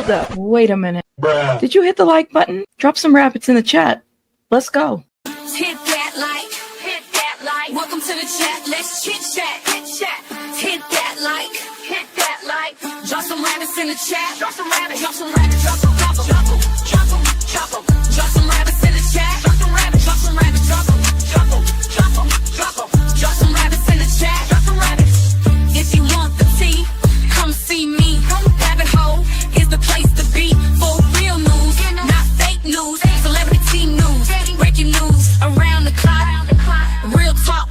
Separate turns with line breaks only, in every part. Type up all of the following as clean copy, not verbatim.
Hold up. Wait a minute.
Bruh.
Did you hit the like button? Drop some rabbits in the chat. Let's go.
Hit that like, hit that like. Welcome to the chat. Let's chit chat, hit chat. Hit that like, hit that like. Drop some rabbits in the chat. Drop some rabbits, drop some rabbits, drop some, drop them, drop them, drop them, drop them. Drop some rabbits in the chat. Drop some rabbits, drop some rabbits, drop them, drop them, drop them, drop them. Drop some rabbits in the chat. Drop some rabbits. If you want the tea, come see me. Rabbit Hole is the place to be for real news, not fake news. Celebrity news, breaking news around the clock. Real talk,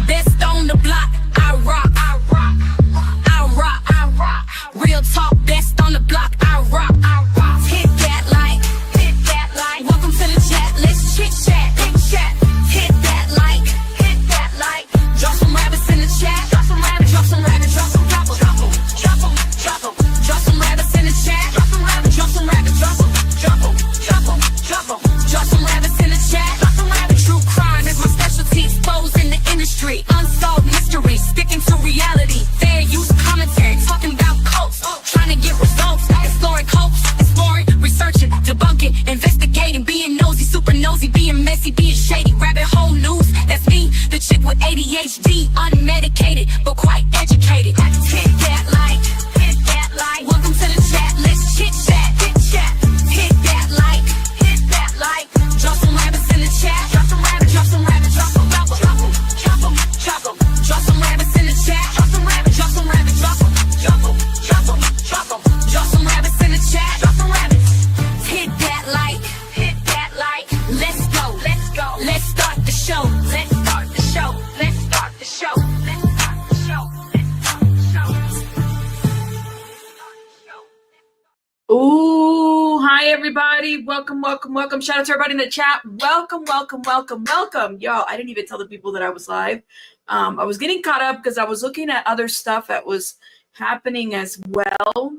best on the block. I rock, I rock, I rock, I rock. Real talk, best on the block. I rock, I rock. Hit that like, hit that like. Welcome to the chat. Let's chit chat, hit chat. Hit that like, hit that like. Drop some rabbits in the chat. Drop some rabbits, drop some rabbits, drop some, drop them, drop them, drop them, drop them. Drop some rabbits in the chat. Drop some rabbits, drop some rabbits, drop them, drop them, drop them, drop them. Drop some rabbits in the chat. Drop some rabbits. True crime is my specialty. Exposing the industry. Unsolved mysteries. Sticking to reality. Fair use commentary. Talking about cults. Trying to get results. Exploring cults. Exploring. Researching. Debunking. Investigating. Being nosy. Super nosy. Being messy. Being shady. Rabbit Hole News. That's me. The chick with ADHD. Unmedicated. But quite educated. Hit that like. Hit that like. Welcome to the chat. Let's chit chat. Hit chat. Hit that like. Hit that like. Drop some rabbits in the chat. Drop some rabbits. Drop some rabbits. Drop some. Drop them. Drop them. Drop them. Drop some rabbits in the chat. Drop some rabbits. Drop some rabbits. Drop them. Drop them. Drop them. Drop them. Drop some rabbits in the chat. Drop some rabbits. Hit that like. Hit that like. Let's go. Let's go. Let's start the show. Let's start the show. Let's start the show. Let's start the show. Let's start the show.
Ooh, hi everybody. Welcome. Shout out to everybody in the chat. Welcome. Y'all, I didn't even tell the people that I was live. I was getting caught up because I was looking at other stuff that was happening as well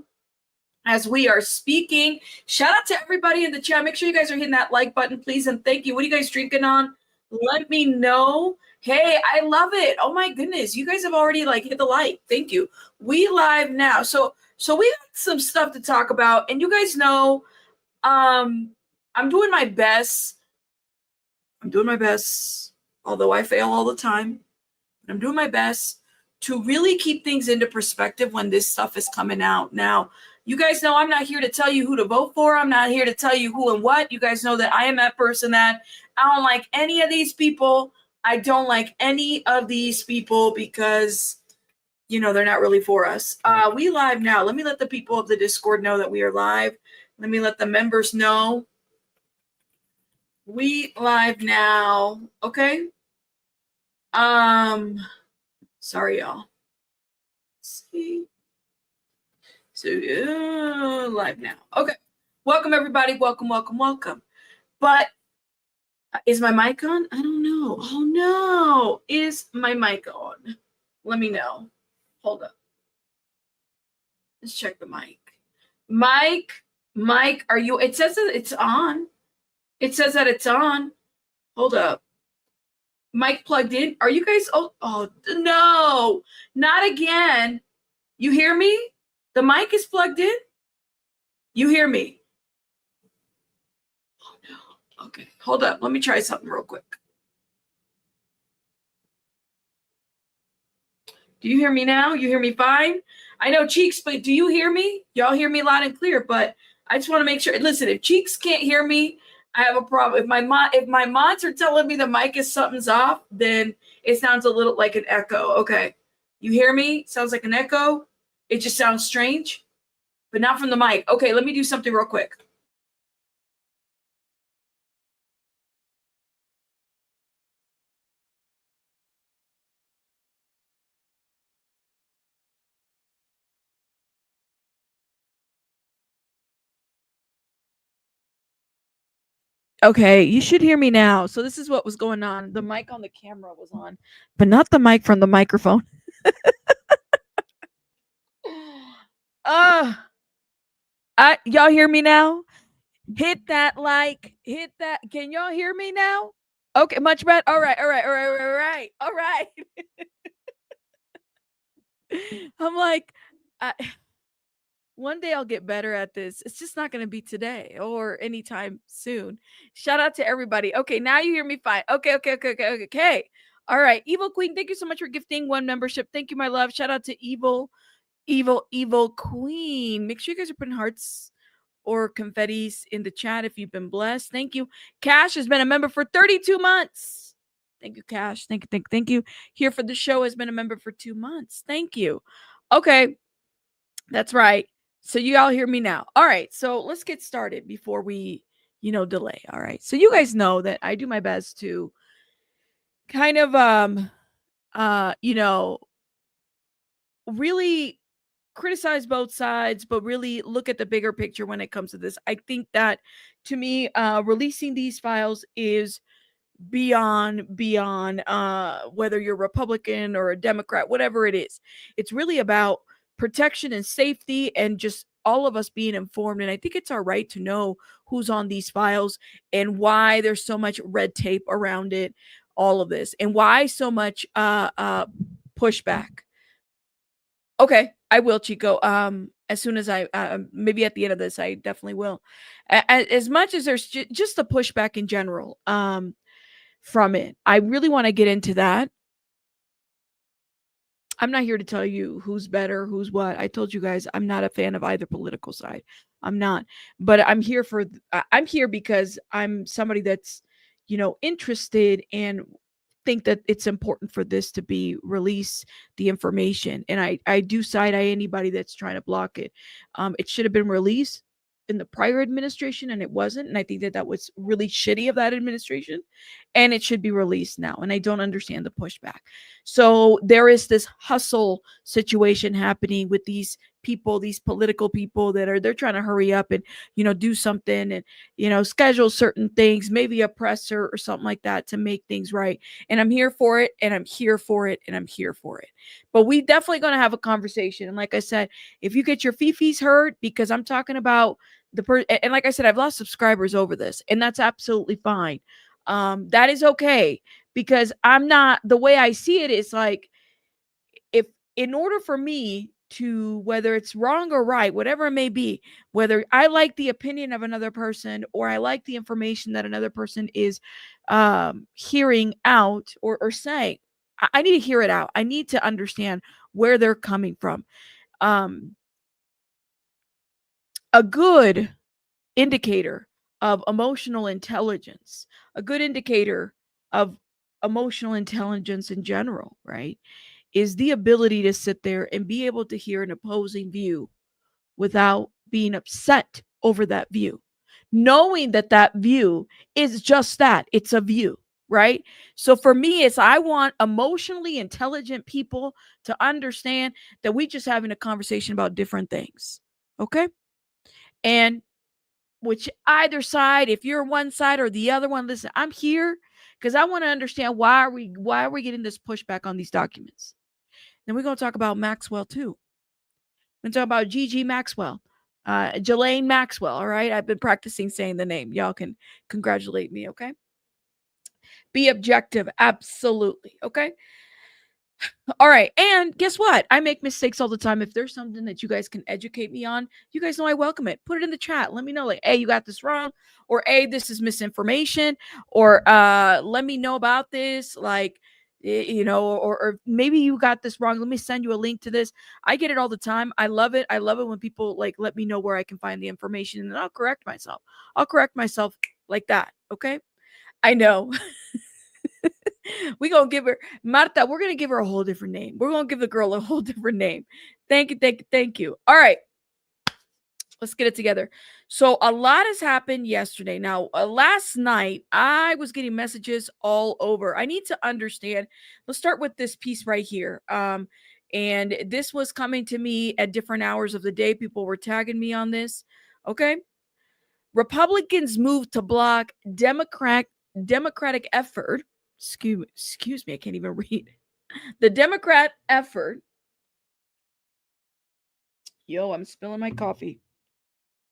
as we are speaking. Shout out to everybody in the chat. Make sure you guys are hitting that like button, please, and thank you. What are you guys drinking on? Let me know. Hey, I love it. Oh my goodness, you guys have already hit the like. Thank you. We live now. So we got some stuff to talk about, and you guys know I'm doing my best. Although I fail all the time. I'm doing my best to really keep things into perspective when this stuff is coming out. Now, you guys know I'm not here to tell you who to vote for. I'm not here to tell you who and what. You guys know that I am that person that I don't like any of these people. I don't like any of these people because, they're not really for us. We live now. Let me let the people of the Discord know that we are live. Let me let the members know. We live now. Okay. Sorry, y'all. Let's see. So, live now. Okay. Welcome, everybody. Welcome. But is my mic on? I don't know. Oh, no. Is my mic on? Let me know. Hold up. Let's check the mic. Mike, are you? It says that it's on. It says that it's on. Hold up. Mic plugged in. Are you guys? Oh, no. Not again. You hear me? The mic is plugged in. You hear me? Oh, no. Okay. Hold up. Let me try something real quick. Do you hear me now? You hear me fine? I know Cheeks, but do you hear me? Y'all hear me loud and clear, but I just want to make sure. Listen, if Cheeks can't hear me, I have a problem. If my mods are telling me the mic is something's off, then it sounds a little like an echo. Okay. You hear me? Sounds like an echo. It just sounds strange, but not from the mic. Okay, let me do something real quick. Okay, you should hear me now. So this is what was going on. The mic on the camera was on, but not the mic from the microphone. Y'all hear me now? Hit that like, hit that. Can y'all hear me now? Okay, much better. All right. I'm like, One day I'll get better at this. It's just not going to be today or anytime soon. Shout out to everybody. Okay, now you hear me fine. Okay. All right. Evil Queen, thank you so much for gifting one membership. Thank you, my love. Shout out to Evil Queen. Make sure you guys are putting hearts or confettis in the chat if you've been blessed. Thank you. Cash has been a member for 32 months. Thank you, Cash. Thank you. Here for the show has been a member for 2 months. Thank you. Okay. That's right. So you all hear me now. All right. So let's get started before we, delay. All right. So you guys know that I do my best to kind of really criticize both sides, but really look at the bigger picture when it comes to this. I think that to me, releasing these files is beyond whether you're Republican or a Democrat, whatever it is. It's really about protection and safety and just all of us being informed. And I think it's our right to know who's on these files and why there's so much red tape around it, all of this, and why so much pushback. Okay, I will, Chico. As soon as I maybe at the end of this, I definitely will. As much as there's just the pushback in general from it, I really want to get into that. I'm not here to tell you who's better, who's what. I told you guys I'm not a fan of either political side. I'm not, but I'm here because I'm somebody that's, interested and think that it's important for this to be released, the information. And I do side eye anybody that's trying to block it. It should have been released in the prior administration and it wasn't. And I think that was really shitty of that administration and it should be released now. And I don't understand the pushback. So there is this hustle situation happening with these people, these political people they're trying to hurry up and, do something and, schedule certain things, maybe a presser or something like that to make things right. And I'm here for it and I'm here for it and I'm here for it. But we definitely going to have a conversation. And like I said, if you get your fifis hurt because I'm talking about and like I said, I've lost subscribers over this and that's absolutely fine. That is okay because I'm not, the way I see it is like, if in order for me to, whether it's wrong or right, whatever it may be, whether I like the opinion of another person or I like the information that another person is hearing out or saying, I need to hear it out. I need to understand where they're coming from. A good indicator of emotional intelligence, a good indicator of emotional intelligence in general, right, is the ability to sit there and be able to hear an opposing view without being upset over that view, knowing that that view is just that, it's a view, right? So for me, it's I want emotionally intelligent people to understand that we just having a conversation about different things, okay? And which either side, if you're one side or the other one, listen, I'm here because I want to understand why are we getting this pushback on these documents. Then we're going to talk about Maxwell too. We're going to talk about Ghislaine Maxwell, Ghislaine Maxwell. All right, I've been practicing saying the name. Y'all can congratulate me, okay? Be objective, absolutely, okay? All right. And guess what? I make mistakes all the time. If there's something that you guys can educate me on, you guys know I welcome it. Put it in the chat. Let me know, like, hey, you got this wrong, or hey, this is misinformation, or let me know about this, like, or maybe you got this wrong. Let me send you a link to this. I get it all the time. I love it. I love it when people like let me know where I can find the information, and then I'll correct myself. I'll correct myself like that. Okay. I know. We're going to give her, Marta, we're going to give her a whole different name. We're going to give the girl a whole different name. Thank you. All right. Let's get it together. So a lot has happened yesterday. Now, last night, I was getting messages all over. I need to understand. Let's start with this piece right here. And this was coming to me at different hours of the day. People were tagging me on this. Okay. Republicans move to block Democratic effort. Excuse me, I can't even read. The Democrat effort. Yo, I'm spilling my coffee.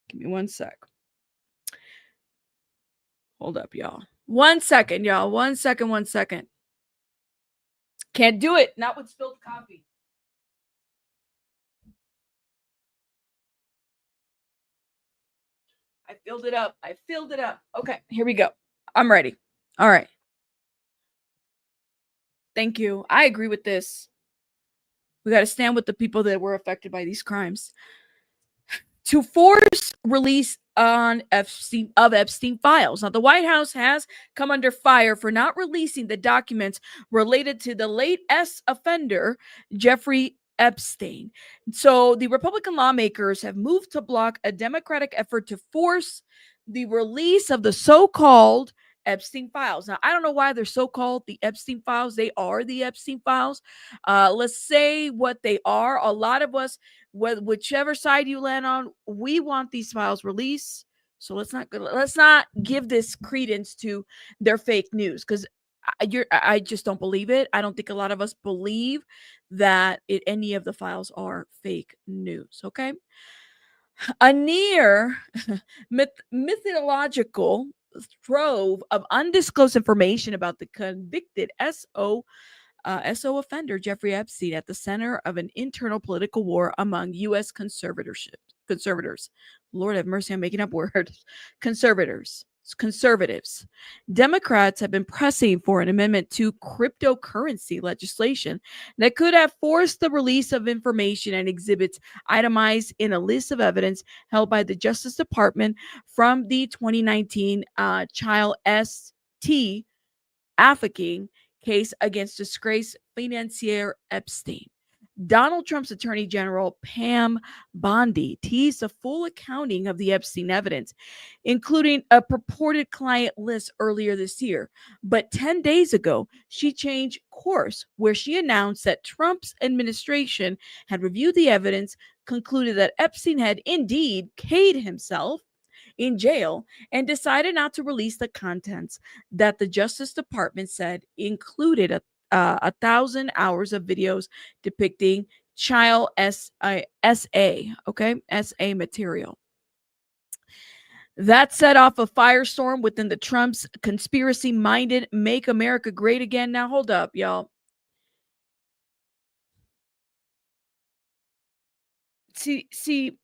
Give me 1 sec. Hold up, y'all. 1 second, y'all. 1 second, 1 second. Can't do it. Not with spilled coffee. filled it up. I filled it up. Okay, here we go. I'm ready. All right. Thank you. I agree with this. We got to stand with the people that were affected by these crimes. To force release on Epstein files. Now, the White House has come under fire for not releasing the documents related to the late offender, Jeffrey Epstein. So, the Republican lawmakers have moved to block a Democratic effort to force the release of the so-called Epstein files. Now, I don't know why they're so-called the Epstein files. They are the Epstein files. Let's say what they are. A lot of us, whichever side you land on, we want these files released. So let's not give this credence to their fake news, because I just don't believe it. I don't think a lot of us believe that any of the files are fake news. Okay, a near mythological trove of undisclosed information about the convicted SO offender Jeffrey Epstein at the center of an internal political war among U.S. conservators. Lord have mercy, I'm making up words. Conservatives. Democrats have been pressing for an amendment to cryptocurrency legislation that could have forced the release of information and exhibits itemized in a list of evidence held by the Justice Department from the 2019 child ST trafficking case against disgraced financier Epstein. Donald Trump's Attorney General Pam Bondi teased a full accounting of the Epstein evidence, including a purported client list earlier this year. But 10 days ago, she changed course, where she announced that Trump's administration had reviewed the evidence, concluded that Epstein had indeed paid himself in jail, and decided not to release the contents that the Justice Department said included 1,000 hours of videos depicting child SA material. That set off a firestorm within the Trump's conspiracy-minded Make America Great Again. Now, hold up, y'all. See,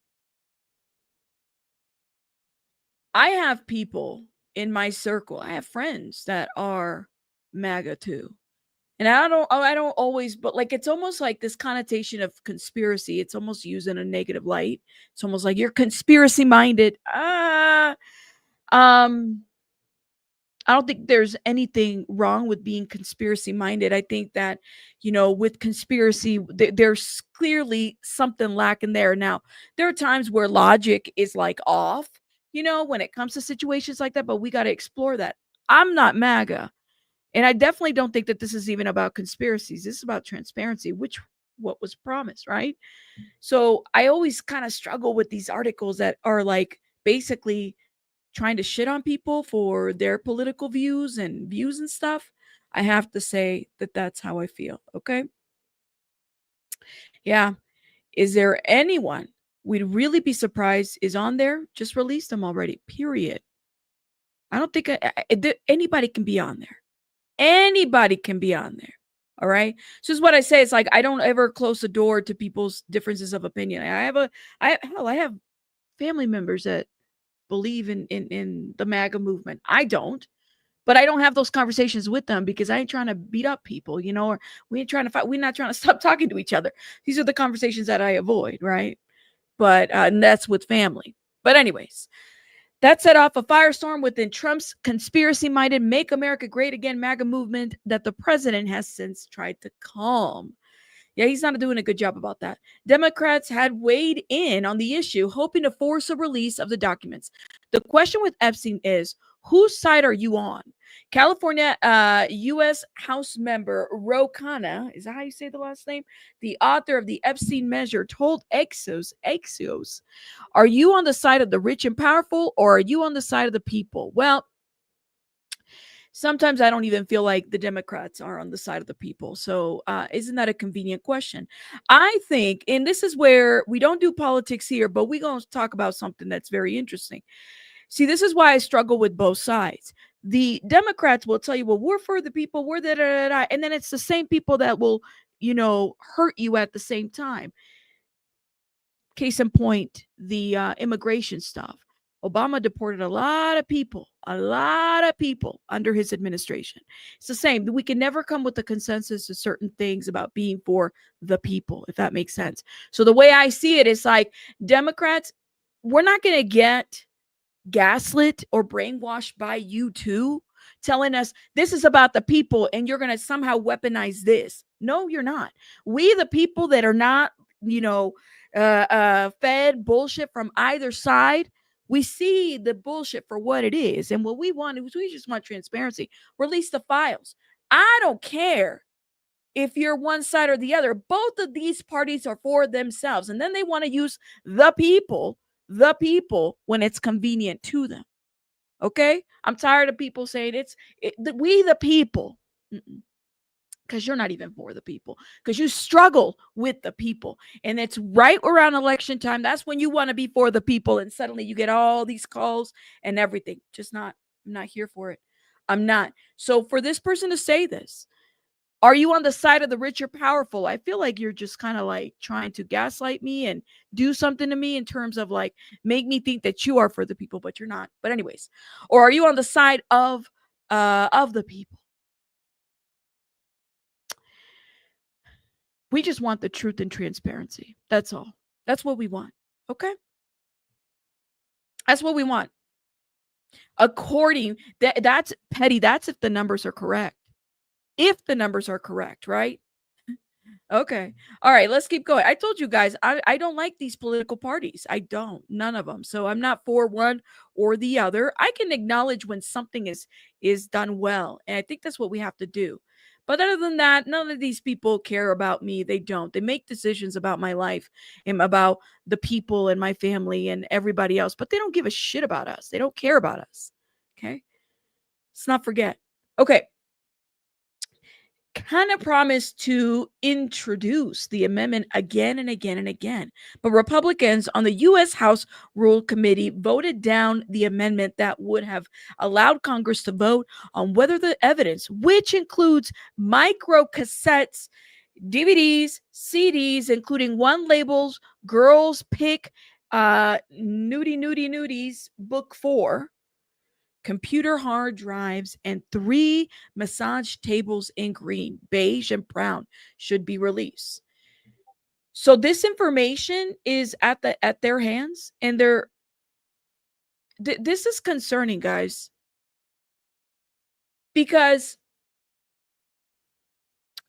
I have people in my circle. I have friends that are MAGA too. And I don't always, but like, it's almost like this connotation of conspiracy. It's almost used in a negative light. It's almost like you're conspiracy minded. I don't think there's anything wrong with being conspiracy minded. I think that, with conspiracy, there's clearly something lacking there. Now, there are times where logic is like off, when it comes to situations like that, but we got to explore that. I'm not MAGA. And I definitely don't think that this is even about conspiracies. This is about transparency, what was promised, right? So I always kind of struggle with these articles that are like basically trying to shit on people for their political views and stuff. I have to say that that's how I feel. Okay. Yeah. Is there anyone we'd really be surprised is on there? Just release them already. Period. I don't think anybody can be on there. Anybody can be on there. All right. So this is what I say. It's like, I don't ever close the door to people's differences of opinion. I have family members that believe in the MAGA movement. I don't, but I don't have those conversations with them because I ain't trying to beat up people, or we ain't trying to fight. We're not trying to stop talking to each other. These are the conversations that I avoid. Right. But and that's with family. But anyways, that set off a firestorm within Trump's conspiracy-minded Make America Great Again MAGA movement that the president has since tried to calm. Yeah, he's not doing a good job about that. Democrats had weighed in on the issue, hoping to force a release of the documents. The question with Epstein is, whose side are you on? California U.S. House member Ro Khanna, is that how you say the last name? The author of the Epstein measure told Axios, are you on the side of the rich and powerful, or are you on the side of the people? Well, sometimes I don't even feel like the Democrats are on the side of the people. So isn't that a convenient question? I think, and this is where we don't do politics here, but we're going to talk about something that's very interesting. See, this is why I struggle with both sides. The Democrats will tell you, well, we're for the people, we're da, da, da, da, and then it's the same people that will, hurt you at the same time. Case in point, the immigration stuff. Obama deported a lot of people under his administration. It's the same. We can never come with a consensus to certain things about being for the people, if that makes sense. So the way I see it is like Democrats, we're not going to get gaslit or brainwashed by you too, telling us this is about the people and you're going to somehow weaponize this. No, you're not. We, the people that are not, fed bullshit from either side, we see the bullshit for what it is. And what we want is we just want transparency. Release the files. I don't care if you're one side or the other. Both of these parties are for themselves. And then they want to use the people when it's convenient to them. Okay? I'm tired of people saying we the people. Because you're not even for the people, because you struggle with the people. And it's right around election time. That's when you want to be for the people. And suddenly you get all these calls and everything. I'm not here for it. I'm not. So for this person to say this, are you on the side of the rich or powerful? I feel like you're just kind of like trying to gaslight me and do something to me in terms of like make me think that you are for the people, but you're not. But anyways, or are you on the side of the people? We just want the truth and transparency. That's all. That's what we want. Okay? That's what we want. That's petty. That's if the numbers are correct. If the numbers are correct, right? Okay. All right, let's keep going. I told you guys, I don't like these political parties. I don't. None of them. So I'm not for one or the other. I can acknowledge when something is done well. And I think that's what we have to do. But other than that, none of these people care about me. They don't. They make decisions about my life and about the people and my family and everybody else. But they don't give a shit about us. They don't care about us. Okay? Let's not forget. Okay. Kind of promised to introduce the amendment again and again and again. But Republicans on the U.S. House Rule Committee voted down the amendment that would have allowed Congress to vote on whether the evidence, which includes micro cassettes, DVDs, CDs, including one labeled Girls Pick Nudies Book 4, computer hard drives, and 3 massage tables in green, beige, and brown should be released. So this information is at their hands, and this is concerning, guys, because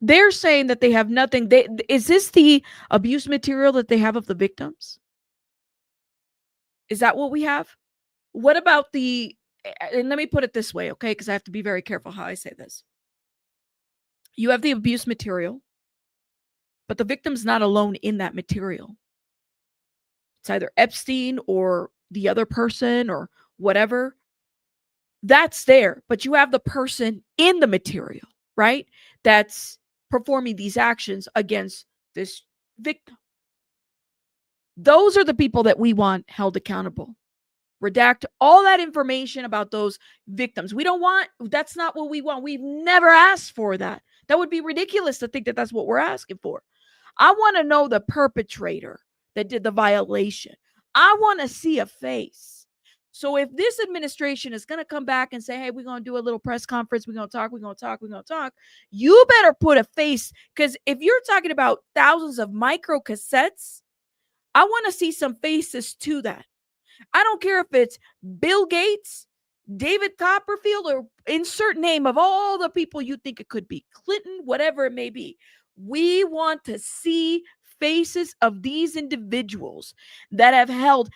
they're saying that they have nothing. Is this the abuse material that they have of the victims? Is that what we have? What about and let me put it this way, okay? Because I have to be very careful how I say this. You have the abuse material, but the victim's not alone in that material. It's either Epstein or the other person or whatever. That's there, but you have the person in the material, right? That's performing these actions against this victim. Those are the people that we want held accountable. Redact all that information about those victims. That's not what we want. We've never asked for that. That would be ridiculous to think that that's what we're asking for. I want to know the perpetrator that did the violation. I want to see a face. So if this administration is going to come back and say, hey, we're going to do a little press conference, we're going to talk, you better put a face. Because if you're talking about thousands of micro cassettes, I want to see some faces to that. I don't care if it's Bill Gates, David Copperfield, or insert name of all the people you think it could be, Clinton, whatever it may be. We want to see faces of these individuals that have held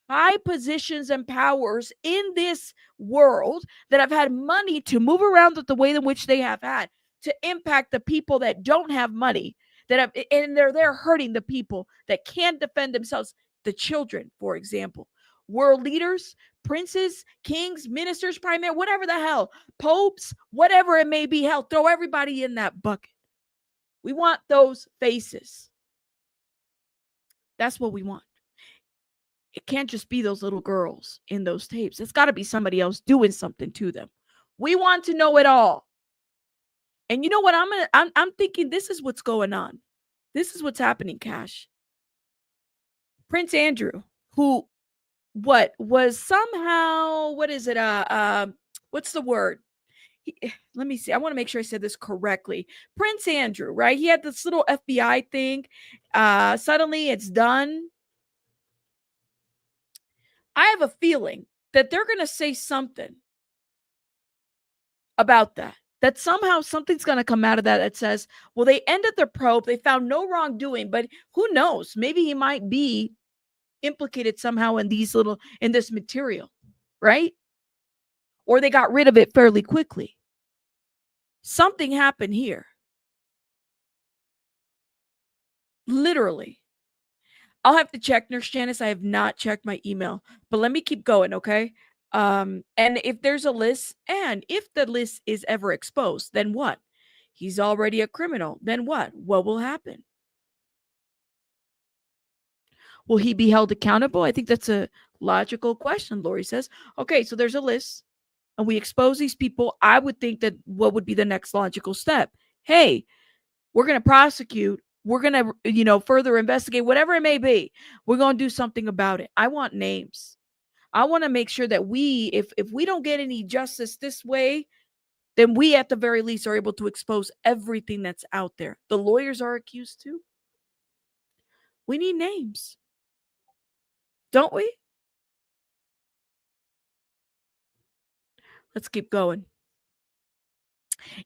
high positions and powers in this world, that have had money to move around the way in which they have had to impact the people that don't have money, and they're there hurting the people that can't defend themselves, the children, for example. World leaders, princes, kings, ministers, prime minister, whatever the hell, popes, whatever it may be, hell, throw everybody in that bucket. We want those faces. That's what we want. It can't just be those little girls in those tapes. It's got to be somebody else doing something to them. We want to know it all. And you know what? I'm thinking this is what's going on. This is what's happening, Cash. Prince Andrew, who what was somehow, what is it? What's the word? Let me see. I want to make sure I said this correctly. Prince Andrew, right? He had this little FBI thing. Suddenly it's done. I have a feeling that they're going to say something about that. That somehow something's going to come out of that says, well, they ended their probe. They found no wrongdoing, but who knows? Maybe he might be implicated somehow in this material, right? Or they got rid of it fairly quickly. Something happened here. Literally. I'll have to check, Nurse Janice. I have not checked my email, but let me keep going, okay? And if there's a list, and if the list is ever exposed, then what? He's already a criminal. Then what? What will happen? Will he be held accountable? I think that's a logical question, Lori says. Okay, so there's a list, and we expose these people. I would think that what would be the next logical step? Hey, we're going to prosecute. We're going to, further investigate, whatever it may be. We're going to do something about it. I want names. I want to make sure that if we don't get any justice this way, then we at the very least are able to expose everything that's out there. The lawyers are accused too. We need names. Don't we? Let's keep going.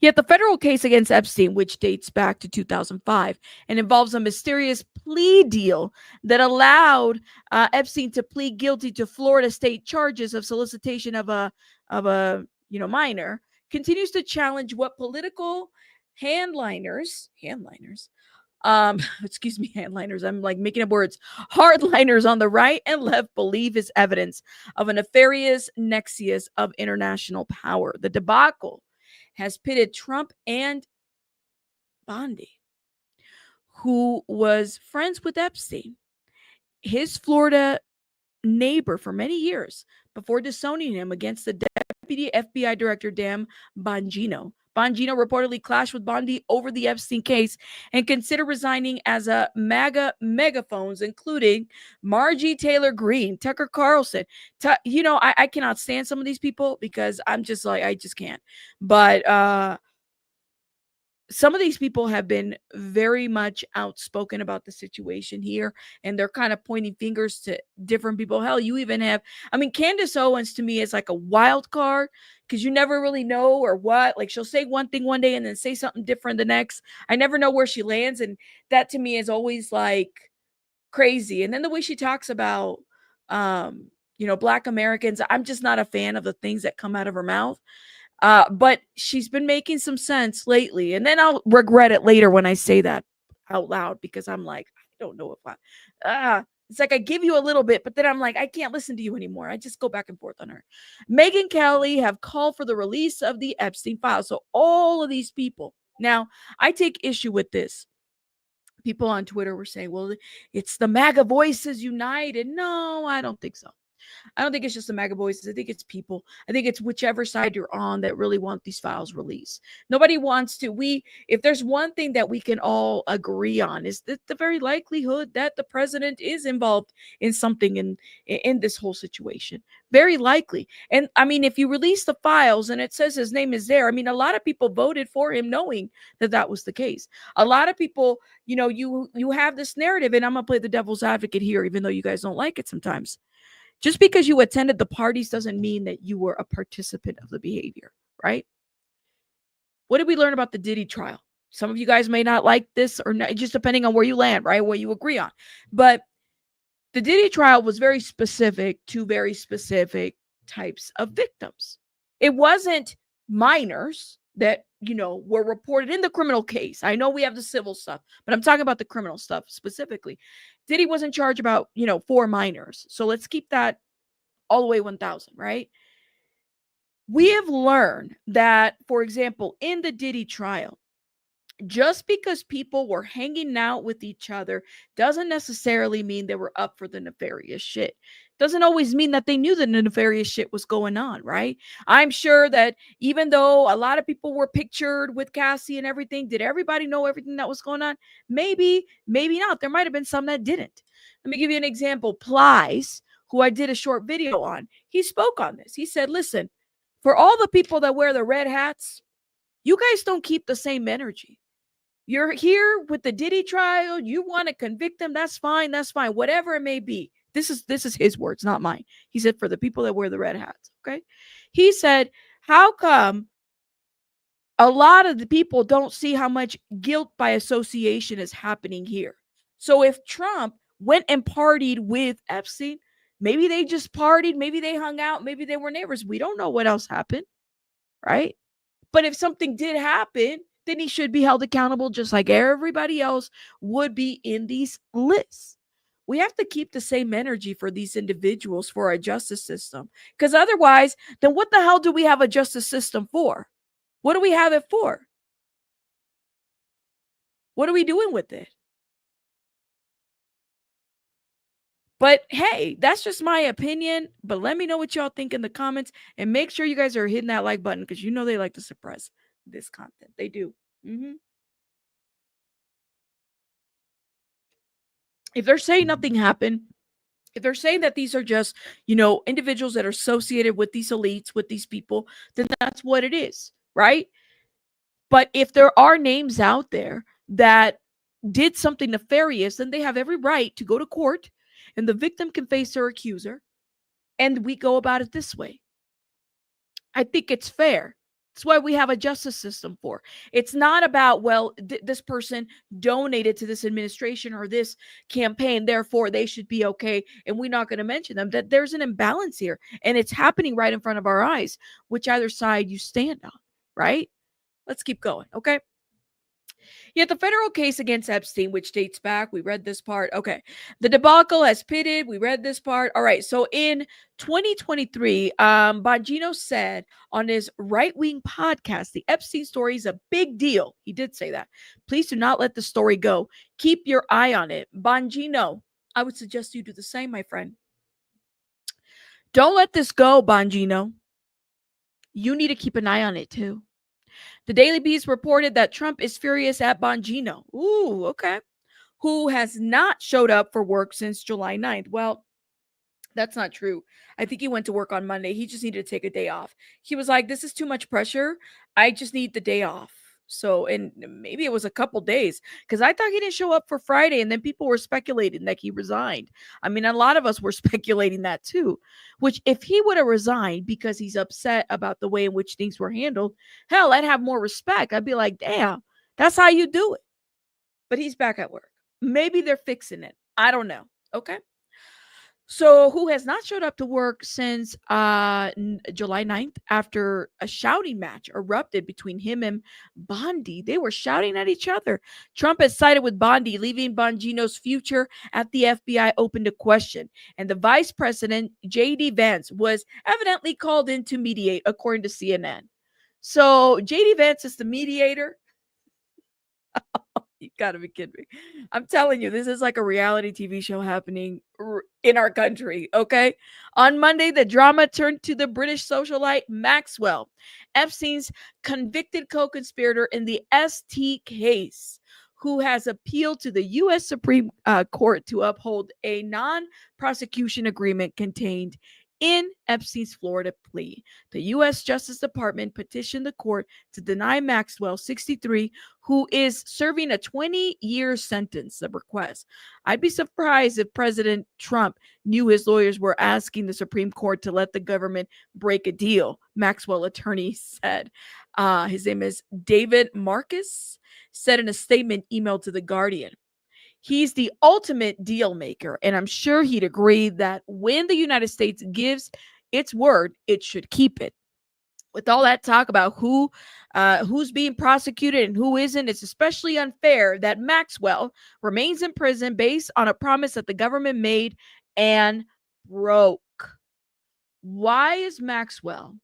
Yet the federal case against Epstein, which dates back to 2005 and involves a mysterious plea deal that allowed Epstein to plead guilty to Florida state charges of solicitation of a minor, continues to challenge what political handliners, handliners, I'm like making up words, hardliners on the right and left believe is evidence of a nefarious nexus of international power. The debacle has pitted Trump and Bondi, who was friends with Epstein, his Florida neighbor for many years, before disowning him against the deputy FBI director, Dan Bongino. Bongino reportedly clashed with Bondi over the Epstein case and considered resigning as a MAGA megaphones, including Margie Taylor Greene, Tucker Carlson. I cannot stand some of these people because I'm just like, I just can't. But some of these people have been very much outspoken about the situation here, and they're kind of pointing fingers to different people. Hell, you even have, Candace Owens to me is like a wild card because you never really know or what. Like, she'll say one thing one day and then say something different the next. I never know where she lands, and that to me is always like crazy. And then the way she talks about, Black Americans, I'm just not a fan of the things that come out of her mouth. But she's been making some sense lately. And then I'll regret it later when I say that out loud because I'm like, I don't know if it's like I give you a little bit, but then I'm like, I can't listen to you anymore. I just go back and forth on her. Megyn Kelly have called for the release of the Epstein files. So all of these people. Now, I take issue with this. People on Twitter were saying, well, it's the MAGA voices united. No, I don't think so. I don't think it's just the MAGA voices. I think it's people. I think it's whichever side you're on that really want these files released. Nobody wants to. If there's one thing that we can all agree on is that the very likelihood that the president is involved in something in this whole situation. Very likely. And if you release the files and it says his name is there, a lot of people voted for him knowing that was the case. A lot of people, you have this narrative, and I'm going to play the devil's advocate here, even though you guys don't like it sometimes. Just because you attended the parties doesn't mean that you were a participant of the behavior, right? What did we learn about the Diddy trial? Some of you guys may not like this or not, just depending on where you land, right? Where you agree on. But the Diddy trial was very specific to very specific types of victims. It wasn't minors that, were reported in the criminal case. I know we have the civil stuff, but I'm talking about the criminal stuff specifically. Diddy was in charge about, 4 minors. So let's keep that all the way 1,000, right? We have learned that, for example, in the Diddy trial, just because people were hanging out with each other doesn't necessarily mean they were up for the nefarious shit. Doesn't always mean that they knew the nefarious shit was going on, right? I'm sure that even though a lot of people were pictured with Cassie and everything, did everybody know everything that was going on? Maybe, maybe not. There might have been some that didn't. Let me give you an example. Plies, who I did a short video on, he spoke on this. He said, listen, for all the people that wear the red hats, you guys don't keep the same energy. You're here with the Diddy trial. You want to convict them. That's fine. That's fine. Whatever it may be. This is his words, not mine. He said, for the people that wear the red hats. Okay. He said, how come a lot of the people don't see how much guilt by association is happening here? So if Trump went and partied with Epstein, maybe they just partied, maybe they hung out, maybe they were neighbors. We don't know what else happened, right? But if something did happen, then he should be held accountable just like everybody else would be in these lists. We have to keep the same energy for these individuals for our justice system. Because otherwise, then what the hell do we have a justice system for? What do we have it for? What are we doing with it? But hey, that's just my opinion. But let me know what y'all think in the comments. And make sure you guys are hitting that like button because you know they like to suppress this content. They do. If they're saying nothing happened, if they're saying that these are just, individuals that are associated with these elites, with these people, then that's what it is, right? But if there are names out there that did something nefarious, then they have every right to go to court and the victim can face their accuser. And we go about it this way. I think it's fair. That's why we have a justice system for. It's not about, well, this person donated to this administration or this campaign, therefore they should be okay. And we're not going to mention them. That there's an imbalance here. And it's happening right in front of our eyes, which either side you stand on, right? Let's keep going, okay? Yet the federal case against Epstein, which dates back, we read this part. Okay. The debacle has pitted. We read this part. All right. So in 2023, Bongino said on his right-wing podcast, the Epstein story is a big deal. He did say that. Please do not let the story go. Keep your eye on it. Bongino, I would suggest you do the same, my friend. Don't let this go, Bongino. You need to keep an eye on it too. The Daily Beast reported that Trump is furious at Bongino. Ooh, okay. Who has not showed up for work since July 9th. Well, that's not true. I think he went to work on Monday. He just needed to take a day off. He was like, this is too much pressure. I just need the day off. So, and maybe it was a couple days because I thought he didn't show up for Friday. And then people were speculating that he resigned. I mean, a lot of us were speculating that too, which if he would have resigned because he's upset about the way in which things were handled, hell, I'd have more respect. I'd be like, damn, that's how you do it. But he's back at work. Maybe they're fixing it. I don't know. Okay. So, who has not showed up to work since July 9th after a shouting match erupted between him and Bondi? They were shouting at each other. Trump has sided with Bondi, leaving Bongino's future at the FBI open to question. And the vice president, J.D. Vance, was evidently called in to mediate, according to CNN. So, J.D. Vance is the mediator. You gotta be kidding me. I'm telling you, this is like a reality TV show happening in our country, okay? On Monday, the drama turned to the British socialite Maxwell, Epstein's convicted co-conspirator in the ST case, who has appealed to the U.S. Supreme Court to uphold a non-prosecution agreement contained in Epstein's Florida plea. The U.S. Justice Department petitioned the court to deny Maxwell, 63, who is serving a 20-year sentence, the request. I'd be surprised if President Trump knew his lawyers were asking the Supreme Court to let the government break a deal, Maxwell attorney said. His name is David Marcus, said in a statement emailed to The Guardian. He's the ultimate deal maker, and I'm sure he'd agree that when the United States gives its word, it should keep it. With all that talk about who's being prosecuted and who isn't, it's especially unfair that Maxwell remains in prison based on a promise that the government made and broke. Why is Maxwell?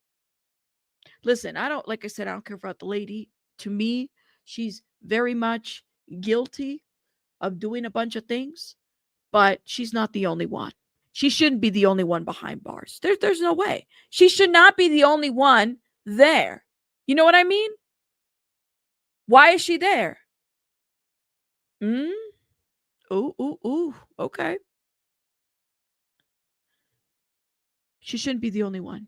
Listen, like I said, I don't care about the lady. To me, she's very much guilty of doing a bunch of things, but she's not the only one. She shouldn't be the only one behind bars. There's no way. She should not be the only one there. You know what I mean? Why is she there? Ooh, okay. She shouldn't be the only one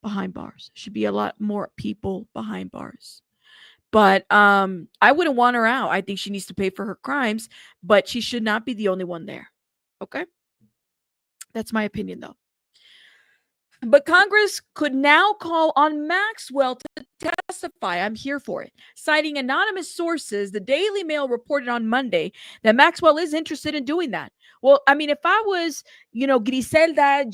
behind bars. Should be a lot more people behind bars. But I wouldn't want her out. I think she needs to pay for her crimes, but she should not be the only one there. Okay? That's my opinion, though. But Congress could now call on Maxwell to testify. I'm here for it. Citing anonymous sources, the Daily Mail reported on Monday that Maxwell is interested in doing that. Well, I mean, if I was, Griselda,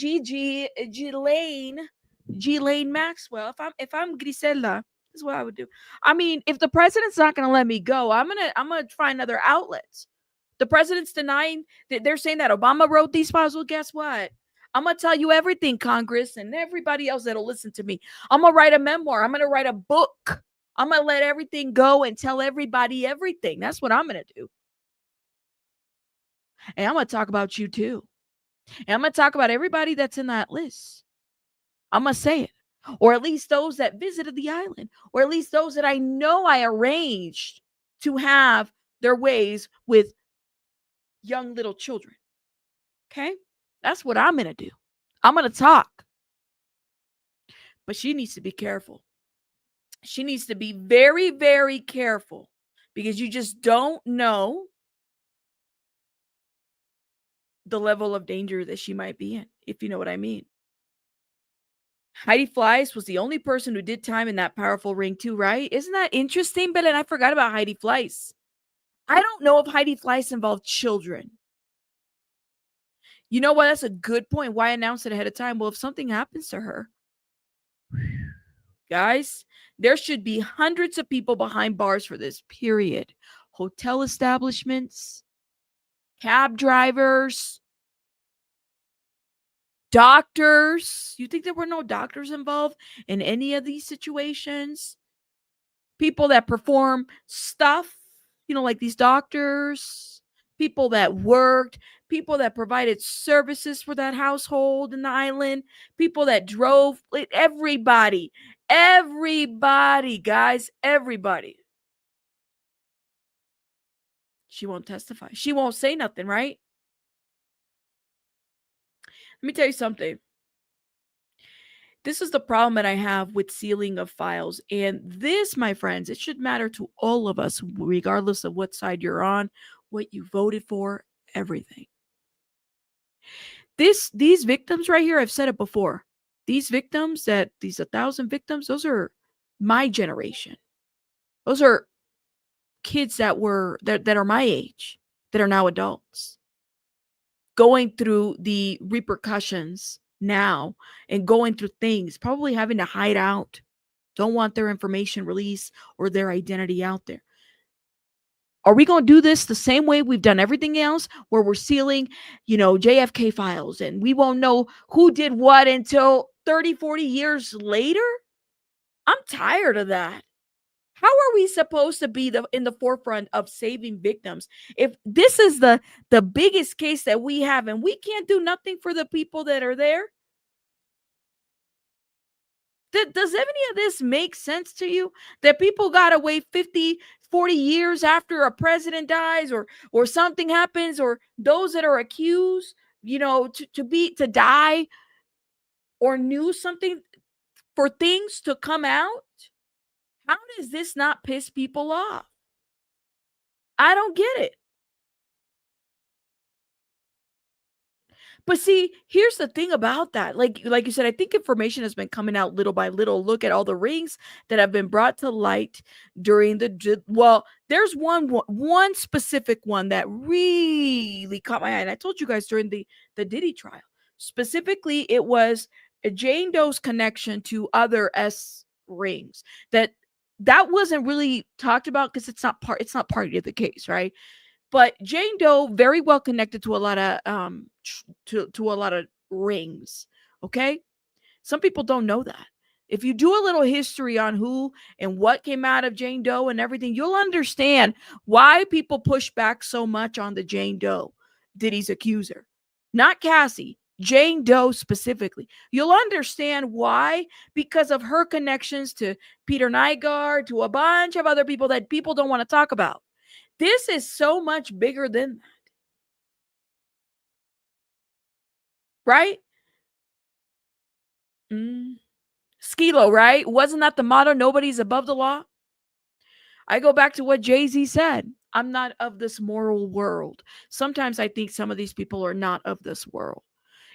Ghislaine Maxwell, if I'm Griselda, this is what I would do. I mean, if the president's not going to let me go, I'm gonna find other outlets. The president's denying that they're saying that Obama wrote these files. Well, guess what? I'm going to tell you everything, Congress, and everybody else that'll listen to me. I'm going to write a memoir. I'm going to write a book. I'm going to let everything go and tell everybody everything. That's what I'm going to do. And I'm going to talk about you too. And I'm going to talk about everybody that's in that list. I'm going to say it. Or at least those that visited the island. Or at least those that I know I arranged to have their ways with young little children. Okay? That's what I'm going to do. I'm going to talk. But she needs to be careful. She needs to be very, very careful because you just don't know the level of danger that she might be in, if you know what I mean. Heidi Fleiss was the only person who did time in that powerful ring too, right? Isn't that interesting, Bella? And I forgot about Heidi Fleiss. I don't know if Heidi Fleiss involved children. You know what? That's a good point. Why announce it ahead of time? Well, if something happens to her, guys, there should be hundreds of people behind bars for this, period. Hotel establishments, cab drivers, doctors. You think there were no doctors involved in any of these situations? People that perform stuff, like these doctors, people that worked, people that provided services for that household in the island, people that drove, everybody, guys, everybody. She won't testify. She won't say nothing, right? Let me tell you something. This is the problem that I have with sealing of files. And this, my friends, it should matter to all of us, regardless of what side you're on, what you voted for, everything. These victims right here, I've said it before. These victims, these 1,000 victims, those are my generation. Those are kids that are my age, that are now adults, going through the repercussions now and going through things, probably having to hide out, don't want their information released or their identity out there. Are we going to do this the same way we've done everything else, where we're sealing, JFK files and we won't know who did what until 30, 40 years later? I'm tired of that. How are we supposed to be in the forefront of saving victims if this is the biggest case that we have and we can't do nothing for the people that are there? Does any of this make sense to you? That people got to wait 50, 40 years after a president dies or something happens, or those that are accused, to die or knew something, for things to come out? How does this not piss people off? I don't get it. But see, here's the thing about that. Like you said, I think information has been coming out little by little. Look at all the rings that have been brought to light during there's one specific one that really caught my eye. And I told you guys during the Diddy trial. Specifically, it was Jane Doe's connection to other S rings. That wasn't really talked about because it's not part of the case, right? But Jane Doe very well connected to a lot of to a lot of rings. Okay, some people don't know that. If you do a little history on who and what came out of Jane Doe and everything, you'll understand why people push back so much on the Jane Doe, Diddy's accuser, not Cassie. Jane Doe specifically. You'll understand why, because of her connections to Peter Nygaard, to a bunch of other people that people don't want to talk about. This is so much bigger than that. Right? Skilo, right? Wasn't that the motto? Nobody's above the law. I go back to what Jay-Z said. I'm not of this moral world. Sometimes I think some of these people are not of this world.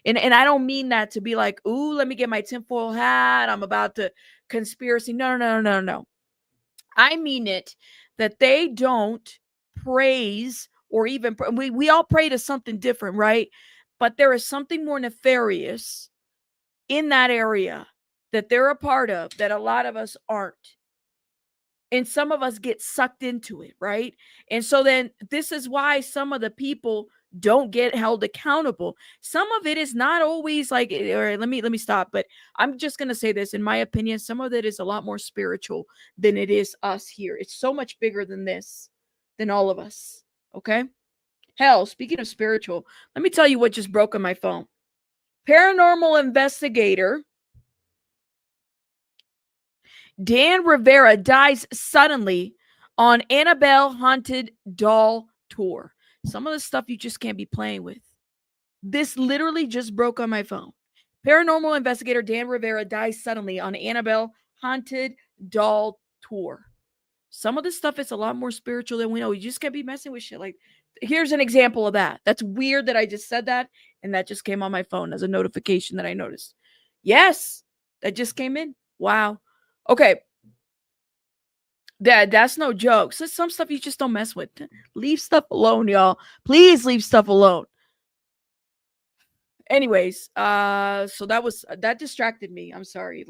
And I don't mean that to be like, ooh, let me get my tinfoil hat. I'm about to conspiracy. No. I mean it that they don't praise or even, we all pray to something different, right? But there is something more nefarious in that area that they're a part of that a lot of us aren't. And some of us get sucked into it, right? And so then this is why some of the people don't get held accountable. Some of it is not always like, or let me stop, but I'm just going to say this. In my opinion, some of it is a lot more spiritual than it is us here. It's so much bigger than this, than all of us. Okay. Hell, speaking of spiritual, let me tell you what just broke on my phone. Paranormal investigator Dan Rivera dies suddenly on Annabelle Haunted Doll Tour. Some of the stuff you just can't be playing with. This literally just broke on my phone. Paranormal investigator Dan Rivera dies suddenly on Annabelle Haunted Doll Tour. Some of this stuff is a lot more spiritual than we know. You just can't be messing with shit. Like, here's an example of that. That's weird that I just said that, and that just came on my phone as a notification that I noticed. Yes, that just came in. Wow. Okay. That's no joke. So some stuff you just don't mess with. Leave stuff alone, y'all. Please leave stuff alone. Anyways, so that distracted me. I'm sorry.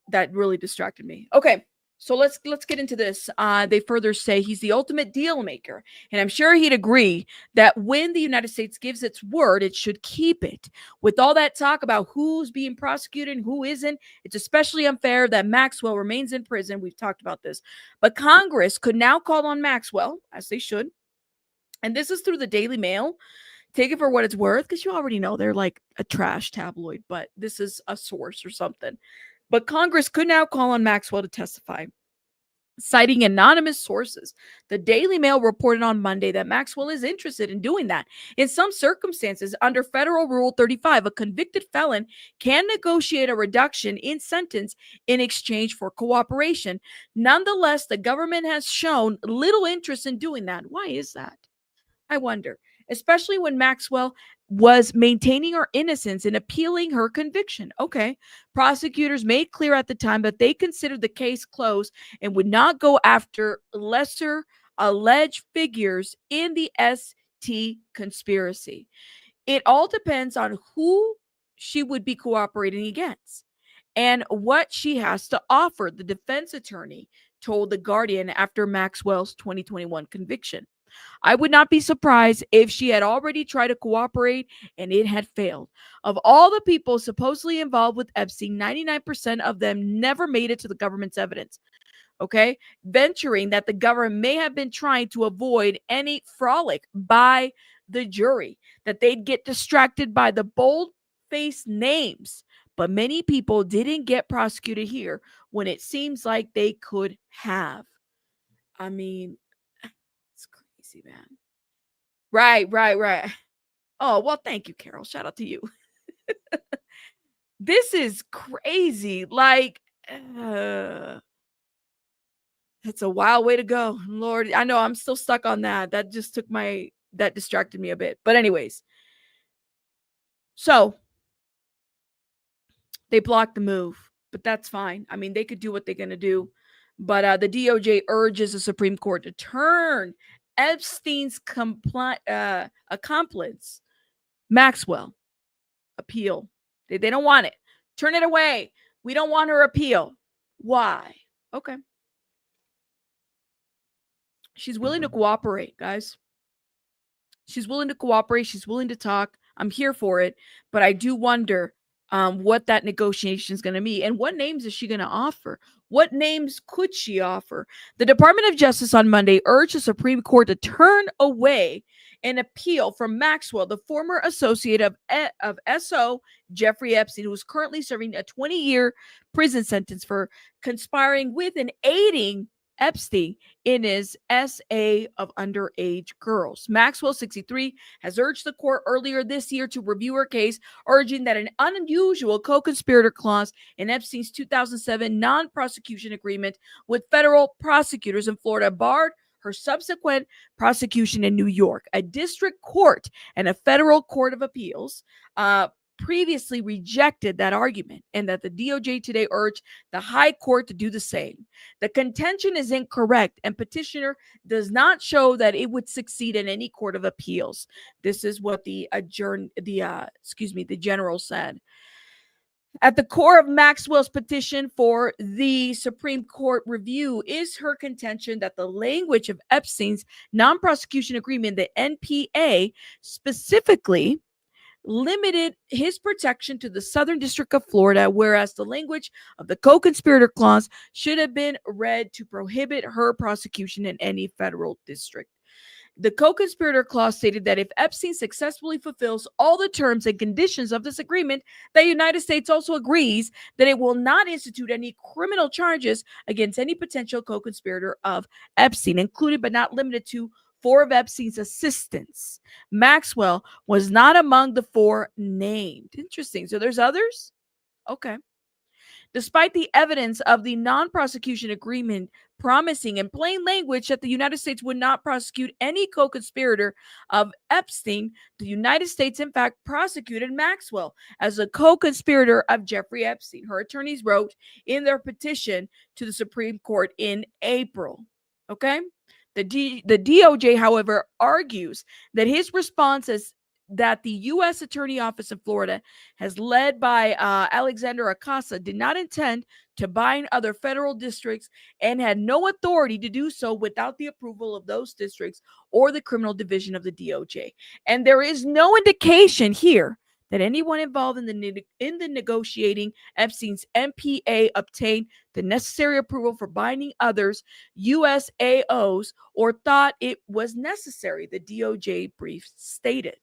That really distracted me. Okay. So let's get into this. They further say he's the ultimate deal maker. And I'm sure he'd agree that when the United States gives its word, it should keep it. With all that talk about who's being prosecuted and who isn't, it's especially unfair that Maxwell remains in prison. We've talked about this. But Congress could now call on Maxwell, as they should. And this is through the Daily Mail. Take it for what it's worth, because you already know they're like a trash tabloid, but this is a source or something. But Congress could now call on Maxwell to testify, citing anonymous sources. The Daily Mail reported on Monday that Maxwell is interested in doing that. In some circumstances, under Federal Rule 35, a convicted felon can negotiate a reduction in sentence in exchange for cooperation. Nonetheless, the government has shown little interest in doing that. Why is that? I wonder, especially when Maxwell was maintaining her innocence and appealing her conviction. Okay. Prosecutors made clear at the time that they considered the case closed and would not go after lesser alleged figures in the ST conspiracy. It all depends on who she would be cooperating against and what she has to offer, the defense attorney told The Guardian after Maxwell's 2021 conviction. I would not be surprised if she had already tried to cooperate and it had failed. Of all the people supposedly involved with Epstein, 99% of them never made it to the government's evidence. Okay, venturing that the government may have been trying to avoid any frolic by the jury, that they'd get distracted by the bold-faced names. But many people didn't get prosecuted here when it seems like they could have. I mean, it's crazy, man. Right. Oh, well, thank you, Carol. Shout out to you. This is crazy. Like, it's a wild way to go. Lord, I know I'm still stuck on that. That just that distracted me a bit. But anyways, so they blocked the move, but that's fine. I mean, they could do what they're going to do. But the DOJ urges the Supreme Court to turn Epstein's accomplice, Maxwell, appeal. They don't want it. Turn it away. We don't want her appeal. Why? Okay. She's willing to cooperate, guys. She's willing to cooperate. She's willing to talk. I'm here for it. But I do wonder what that negotiation is going to be. And what names is she going to offer? What names could she offer? The Department of Justice on Monday urged the Supreme Court to turn away an appeal from Maxwell, the former associate of S.O. Jeffrey Epstein, who is currently serving a 20-year prison sentence for conspiring with and aiding Epstein in his SA of underage girls. Maxwell, 63, has urged the court earlier this year to review her case, urging that an unusual co-conspirator clause in Epstein's 2007 non-prosecution agreement with federal prosecutors in Florida barred her subsequent prosecution in New York. A district court and a federal court of appeals previously rejected that argument, and that the DOJ today urged the high court to do the same. The contention is incorrect, and petitioner does not show that it would succeed in any court of appeals. This is what the general said. At the core of Maxwell's petition for the Supreme Court review is her contention that the language of Epstein's non-prosecution agreement, the NPA, specifically limited his protection to the Southern District of Florida, whereas the language of the co-conspirator clause should have been read to prohibit her prosecution in any federal district. The co-conspirator clause stated that if Epstein successfully fulfills all the terms and conditions of this agreement, the United States also agrees that it will not institute any criminal charges against any potential co-conspirator of Epstein, included but not limited to 4 of Epstein's assistants. Maxwell was not among the 4 named. Interesting. So there's others? Okay. Despite the evidence of the non-prosecution agreement promising in plain language that the United States would not prosecute any co-conspirator of Epstein, the United States, in fact, prosecuted Maxwell as a co-conspirator of Jeffrey Epstein. Her attorneys wrote in their petition to the Supreme Court in April. Okay? The DOJ, however, argues that his response is that the U.S. Attorney Office in Florida, has led by Alexander Acosta, did not intend to bind other federal districts and had no authority to do so without the approval of those districts or the criminal division of the DOJ. And there is no indication here that anyone involved in the negotiating Epstein's NPA obtained the necessary approval for binding others, USAOs, or thought it was necessary, the DOJ brief stated.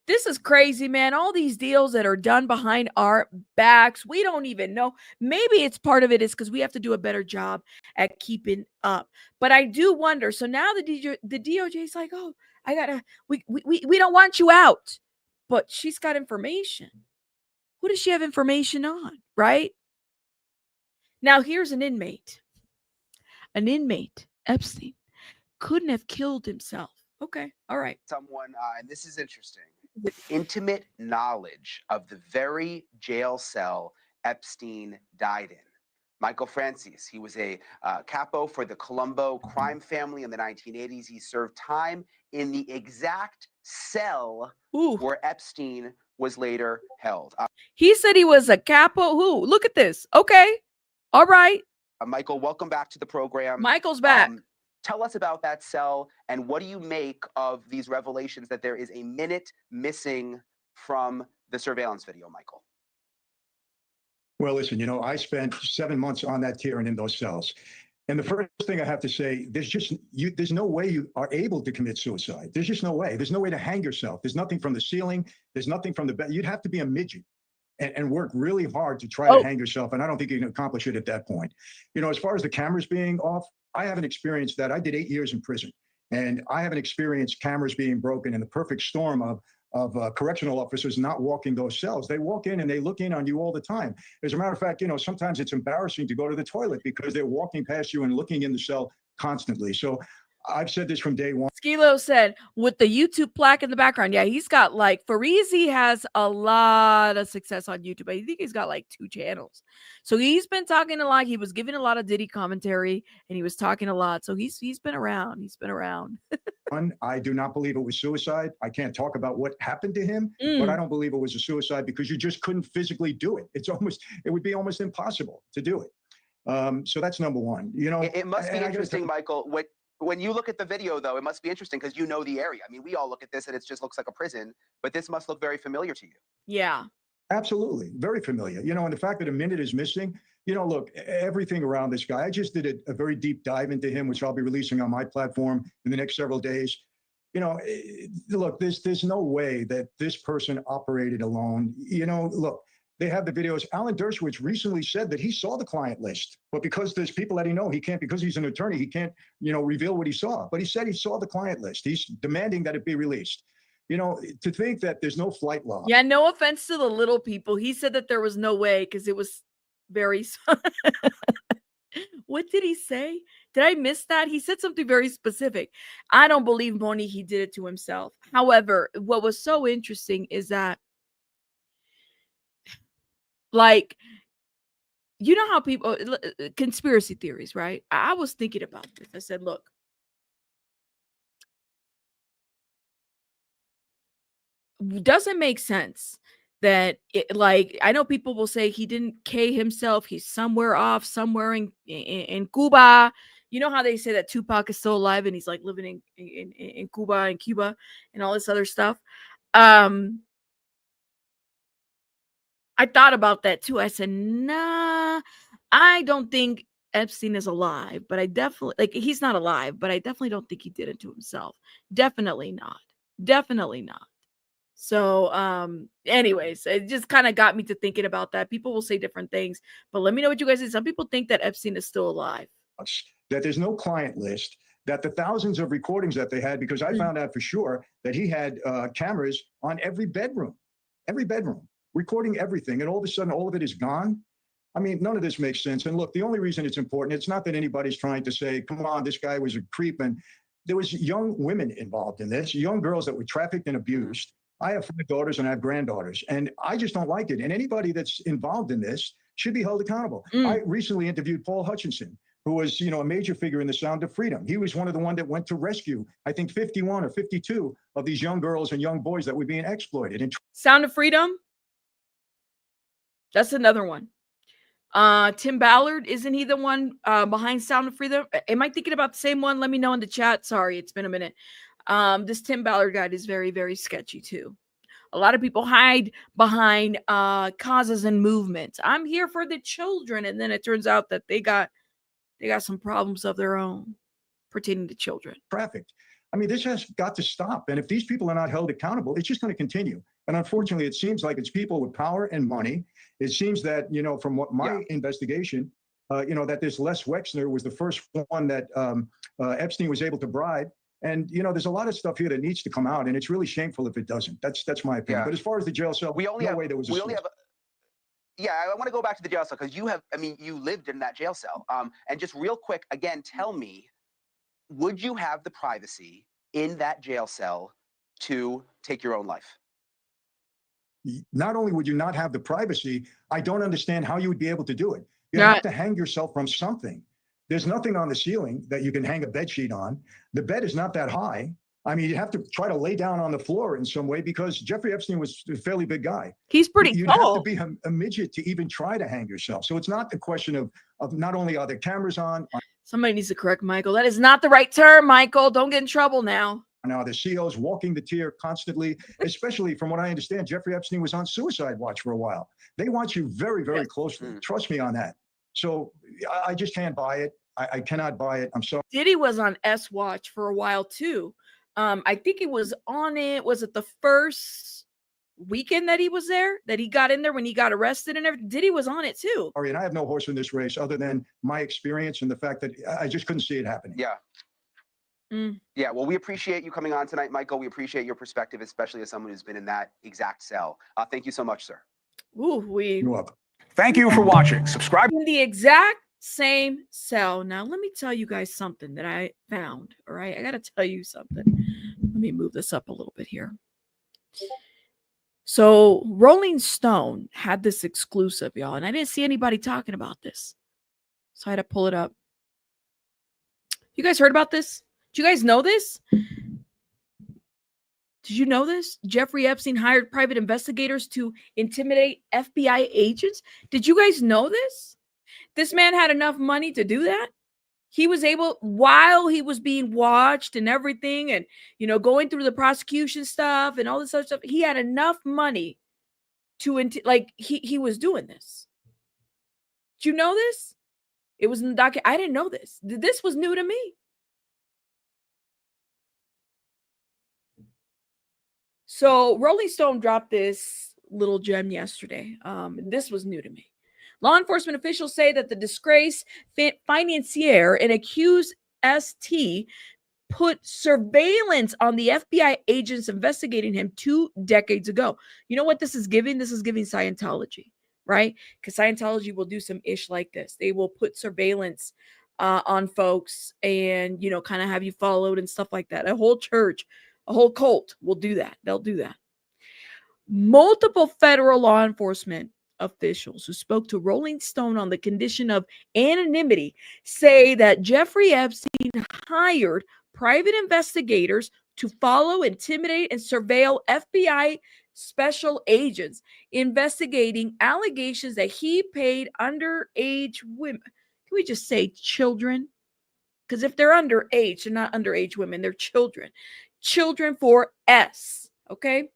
This is crazy, man. All these deals that are done behind our backs, we don't even know. Maybe it's part of it is because we have to do a better job at keeping up. But I do wonder. So now the DOJ is like, oh, we don't want you out. But she's got information. Who does she have information on, right? Now, here's an inmate. An inmate, Epstein, couldn't have killed himself. Okay, all right.
Someone, and this is interesting, with intimate knowledge of the very jail cell Epstein died in. Michael Francis, he was a capo for the Colombo crime family in the 1980s. He served time in the exact cell where Epstein was later held.
He said he was a capo. Who? Look at this. Okay. All right.
Michael, welcome back to the program.
Michael's back.
Tell us about that cell, and what do you make of these revelations that there is a minute missing from the surveillance video, Michael?
Well, listen, you know, I spent 7 months on that tier and in those cells. And the first thing I have to say, there's no way you are able to commit suicide. There's just no way. There's no way to hang yourself. There's nothing from the ceiling. There's nothing from the bed. You'd have to be a midget and work really hard to try to hang yourself. And I don't think you can accomplish it at that point. You know, as far as the cameras being off, I haven't experienced that. I did 8 years in prison, and I haven't experienced cameras being broken in the perfect storm of correctional officers not walking those cells. They walk in and they look in on you all the time. As a matter of fact, you know, sometimes it's embarrassing to go to the toilet because they're walking past you and looking in the cell constantly. So I've said this from day one.
Skilo said, with the YouTube plaque in the background, yeah, he's got like, Farizi has a lot of success on YouTube. I think he's got like 2 channels. So he's been talking a lot. He was giving a lot of Diddy commentary, and he was talking a lot. So he's been around. He's been around.
I do not believe it was suicide. I can't talk about what happened to him, but I don't believe it was a suicide because you just couldn't physically do it. It would be almost impossible to do it. So that's number one. You know,
it must be interesting, Michael. When you look at the video, though, it must be interesting because you know the area. I mean, we all look at this and it just looks like a prison, but this must look very familiar to you.
Yeah.
Absolutely. Very familiar. You know, and the fact that a minute is missing, you know, look, everything around this guy, I just did a very deep dive into him, which I'll be releasing on my platform in the next several days. You know, look, there's no way that this person operated alone. You know, look, They have the videos. Alan Dershowitz recently said that he saw the client list, but because there's people that he can't, because he's an attorney, he can't, reveal what he saw. But he said he saw the client list. He's demanding that it be released. To think that there's no flight log.
Yeah, no offense to the little people. He said that there was no way because it was very. What did he say? Did I miss that? He said something very specific. I don't believe Moni, he did it to himself. However, what was so interesting is that, like, you know how people, conspiracy theories, right? I was thinking about this. I said, look, doesn't make sense that I know people will say he didn't K himself. He's somewhere off, somewhere in Cuba. You know how they say that Tupac is still alive and he's like living in Cuba and all this other stuff. I thought about that too. I said, nah, I don't think Epstein is alive, but I definitely he's not alive, but I definitely don't think he did it to himself. Definitely not. Definitely not. So, anyways, it just kind of got me to thinking about that. People will say different things, but let me know what you guys think. Some people think that Epstein is still alive.
That there's no client list, that the thousands of recordings that they had, because I found out for sure that he had cameras on every bedroom, recording everything. And all of a sudden, all of it is gone. I mean, none of this makes sense. And look, the only reason it's important, it's not that anybody's trying to say, come on, this guy was a creep. And there was young women involved in this, young girls that were trafficked and abused. I have 5 daughters and I have granddaughters, and I just don't like it. And anybody that's involved in this should be held accountable. I recently interviewed Paul Hutchinson, who was, a major figure in the Sound of Freedom. He was one of the ones that went to rescue, I think, 51 or 52 of these young girls and young boys that were being exploited. And
Sound of Freedom? That's another one. Tim Ballard, isn't he the one behind Sound of Freedom? Am I thinking about the same one? Let me know in the chat. Sorry, it's been a minute. This Tim Ballard guy is very, very sketchy too. A lot of people hide behind causes and movements. I'm here for the children, and then it turns out that they got some problems of their own pertaining to children.
Trafficked. I mean, this has got to stop. And if these people are not held accountable, it's just going to continue. And unfortunately, it seems like it's people with power and money. It seems that, from what my investigation, that this Les Wexner was the first one that Epstein was able to bribe. And, there's a lot of stuff here that needs to come out, and it's really shameful if it doesn't. That's my opinion. But as far as the jail cell, I want
to go back to the jail cell because you lived in that jail cell. And just real quick, again, tell me, would you have the privacy in that jail cell to take your own life?
Not only would you not have the privacy, I don't understand how you would be able to do it. You have to hang yourself from something. There's nothing on the ceiling that you can hang a bed sheet on. The bed is not that high. I mean, you have to try to lay down on the floor in some way because Jeffrey Epstein was a fairly big guy.
He's pretty tall.
You'd have to be a midget to even try to hang yourself. So it's not the question of not only are there cameras on.
Somebody needs to correct Michael. That is not the right term, Michael. Don't get in trouble now.
Now, the CEOs walking the tier constantly, especially from what I understand, Jeffrey Epstein was on suicide watch for a while. They watch you very, very closely. Trust me on that. So I just can't buy it. I cannot buy it. I'm sorry.
Diddy was on S Watch for a while too. I think it was on it. Was it the first weekend that he was there? That he got in there when he got arrested and everything? Diddy was on it too.
And I have no horse in this race other than my experience and the fact that I just couldn't see it happening.
Yeah. Yeah. Well, we appreciate you coming on tonight, Michael. We appreciate your perspective, especially as someone who's been in that exact cell. Thank you so much, sir.
You're
welcome.
Thank you for watching. Subscribe.
In the exact same cell. Now, let me tell you guys something that I found. All right. I got to tell you something. Let me move this up a little bit here. So Rolling Stone had this exclusive, y'all, and I didn't see anybody talking about this. So I had to pull it up. You guys heard about this? Did you guys know this? Did you know this? Jeffrey Epstein hired private investigators to intimidate FBI agents. Did you guys know this? This man had enough money to do that. He was able, while he was being watched and everything, and, going through the prosecution stuff and all this other stuff, he had enough money to, he was doing this. Did you know this? It was in the document. I didn't know this. This was new to me. So Rolling Stone dropped this little gem yesterday. This was new to me. Law enforcement officials say that the disgraced financier and accused ST put surveillance on the FBI agents investigating him 2 decades ago. You know what this is giving? This is giving Scientology, right? Because Scientology will do some ish like this. They will put surveillance on folks and, you know, kind of have you followed and stuff like that. A whole church, a whole cult will do that. They'll do that. Multiple federal law enforcement officials who spoke to Rolling Stone on the condition of anonymity say that Jeffrey Epstein hired private investigators to follow, intimidate, and surveil FBI special agents investigating allegations that he paid underage women. Can we just say children? Because if they're underage, they're not underage women, they're children. Children for S, okay?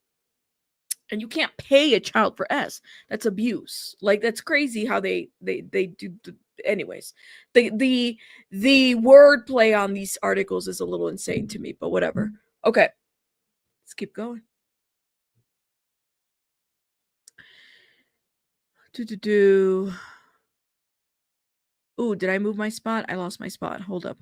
And you can't pay a child for S. That's abuse. Like, that's crazy how they do. Anyways, the wordplay on these articles is a little insane to me, but whatever. Okay, let's keep going. Ooh, did I move my spot? I lost my spot. Hold up.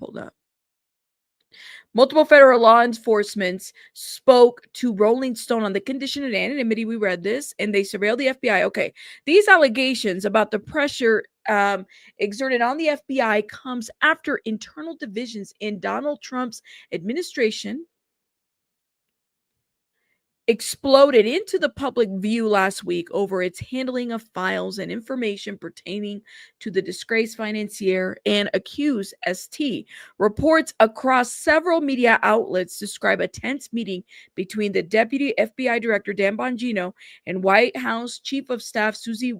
Multiple federal law enforcement spoke to Rolling Stone on the condition of anonymity. We read this, and they surveilled the FBI. Okay, these allegations about the pressure exerted on the FBI comes after internal divisions in Donald Trump's administration exploded into the public view last week over its handling of files and information pertaining to the disgraced financier and accused ST. Reports across several media outlets describe a tense meeting between the deputy FBI director Dan Bongino and White House Chief of Staff Susie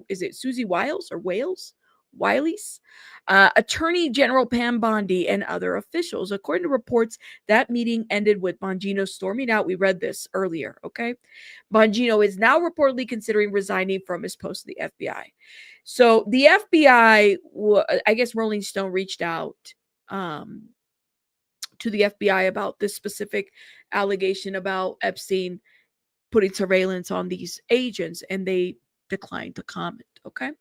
Wiles or Wales? Wiles, Attorney General Pam Bondi, and other officials. According to reports, that meeting ended with Bongino storming out. We read this earlier, okay? Bongino is now reportedly considering resigning from his post at the FBI. So the FBI, I guess Rolling Stone reached out to the FBI about this specific allegation about Epstein putting surveillance on these agents, and they declined to comment, okay?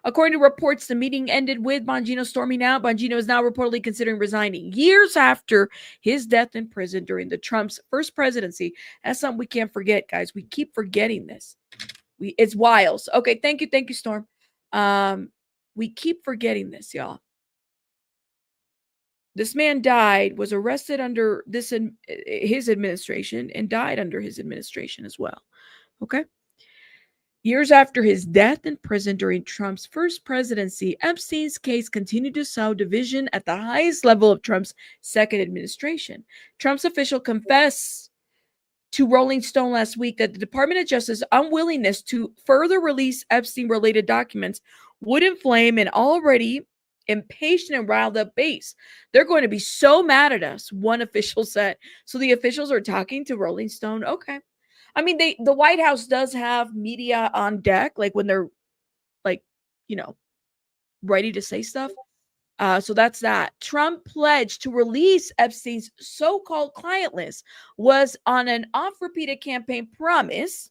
According to reports, the meeting ended with Bongino storming out. Bongino is now reportedly considering resigning years after his death in prison during the Trump's first presidency. That's something we can't forget, guys. We keep forgetting this. It's Wiles. Okay, thank you, Storm. We keep forgetting this, y'all. This man died, was arrested under his administration, and died under his administration as well. Okay. Years after his death in prison during Trump's first presidency, Epstein's case continued to sow division at the highest level of Trump's second administration. Trump's official confessed to Rolling Stone last week that the Department of Justice's unwillingness to further release Epstein-related documents would inflame an already impatient and riled up base. They're going to be so mad at us, one official said. So the officials are talking to Rolling Stone. Okay. I mean, the White House does have media on deck, like when they're like, you know, ready to say stuff. So that's that. Trump pledged to release Epstein's so-called client list was on an oft-repeated campaign promise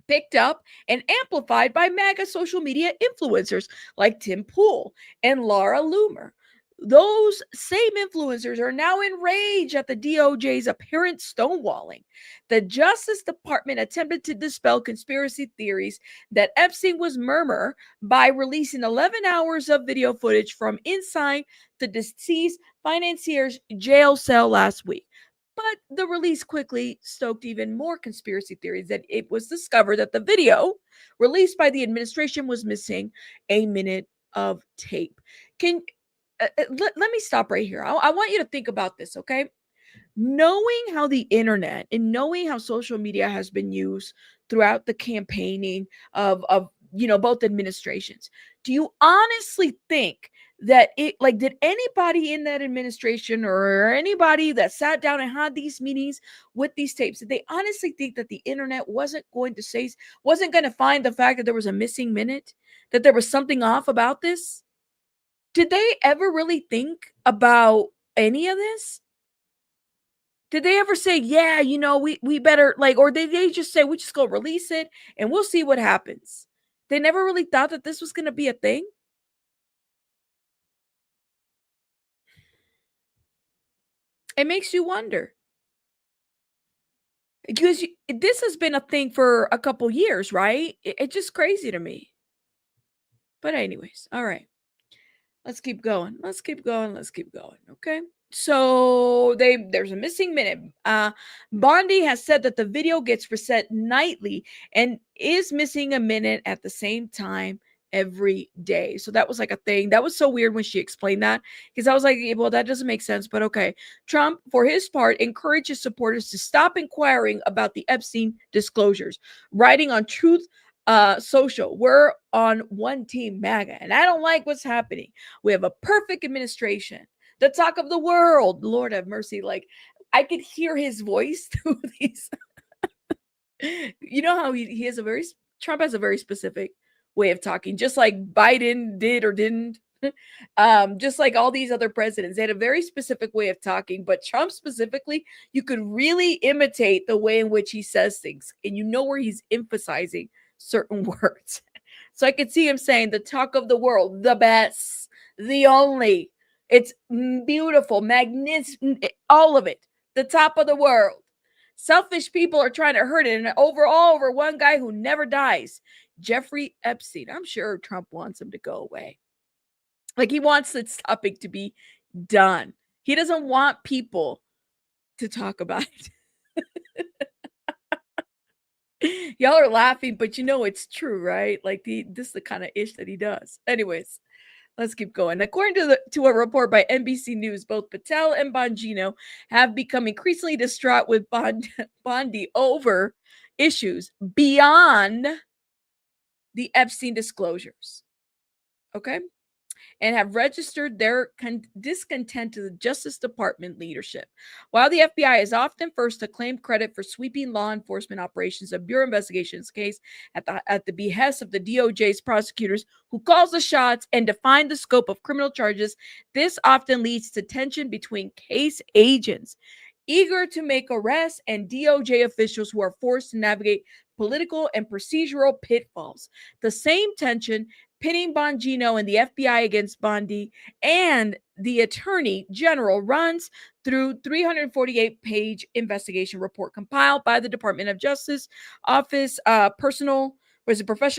picked up and amplified by MAGA social media influencers like Tim Pool and Laura Loomer. Those same influencers are now enraged at the DOJ's apparent stonewalling. The Justice Department attempted to dispel conspiracy theories that Epstein was murmur by releasing 11 hours of video footage from inside the deceased financier's jail cell last week. But the release quickly stoked even more conspiracy theories that it was discovered that the video released by the administration was missing a minute of tape. Let me stop right here. I want you to think about this, okay? Knowing how the internet and knowing how social media has been used throughout the campaigning of both administrations, do you honestly think that did anybody in that administration or anybody that sat down and had these meetings with these tapes, did they honestly think that the internet wasn't going to find the fact that there was a missing minute, that there was something off about this? Did they ever really think about any of this? Did they ever say, yeah, you know, we better, like, or did they just say, we just go release it and we'll see what happens? They never really thought that this was going to be a thing. It makes you wonder. Because this has been a thing for a couple years, right? It's just crazy to me. But anyways, all right. Let's keep going. Let's keep going. Let's keep going. Okay. So there's a missing minute. Bondi has said that the video gets reset nightly and is missing a minute at the same time every day. So that was like a thing. That was so weird when she explained that, because I was like, well, that doesn't make sense, but okay. Trump, for his part, encourages supporters to stop inquiring about the Epstein disclosures, writing on Truth Social. We're on one team, MAGA, and I don't like what's happening. We have a perfect administration, the talk of the world. Lord have mercy. Like, I could hear his voice through these. You know how he has Trump has a very specific way of talking, just like Biden did or didn't. Just like all these other presidents, they had a very specific way of talking, but Trump specifically, you could really imitate the way in which he says things, and you know where he's emphasizing certain words. So I could see him saying the talk of the world, the best, the only. It's beautiful, magnificent, all of it. The top of the world. Selfish people are trying to hurt it, and all over one guy who never dies, Jeffrey Epstein. I'm sure Trump wants him to go away. Like, he wants this topic to be done. He doesn't want people to talk about it. Y'all are laughing, but you know it's true, right? Like, this is the kind of ish that he does. Anyways, let's keep going. According to a report by NBC News, both Patel and Bongino have become increasingly distraught with Bondi over issues beyond the Epstein disclosures. Okay? And have registered their discontent to the Justice Department leadership. While the FBI is often first to claim credit for sweeping law enforcement operations, a Bureau investigations case at the behest of the DOJ's prosecutors, who calls the shots and define the scope of criminal charges, this often leads to tension between case agents eager to make arrests and DOJ officials who are forced to navigate political and procedural pitfalls. The same tension pitting Bongino and the FBI against Bondi and the Attorney General runs through 348-page investigation report compiled by the Department of Justice Office professional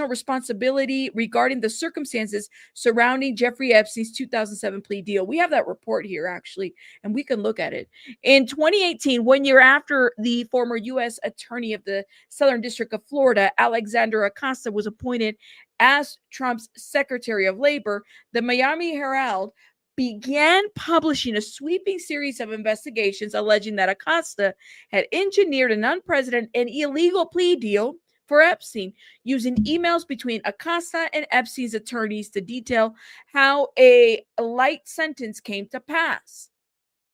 responsibility regarding the circumstances surrounding Jeffrey Epstein's 2007 plea deal. We have that report here, actually, and we can look at it. In 2018, 1 year after the former U.S. Attorney of the Southern District of Florida, Alexander Acosta, was appointed as Trump's Secretary of Labor, the Miami Herald began publishing a sweeping series of investigations alleging that Acosta had engineered an unprecedented and illegal plea deal for Epstein, using emails between Acosta and Epstein's attorneys to detail how a light sentence came to pass.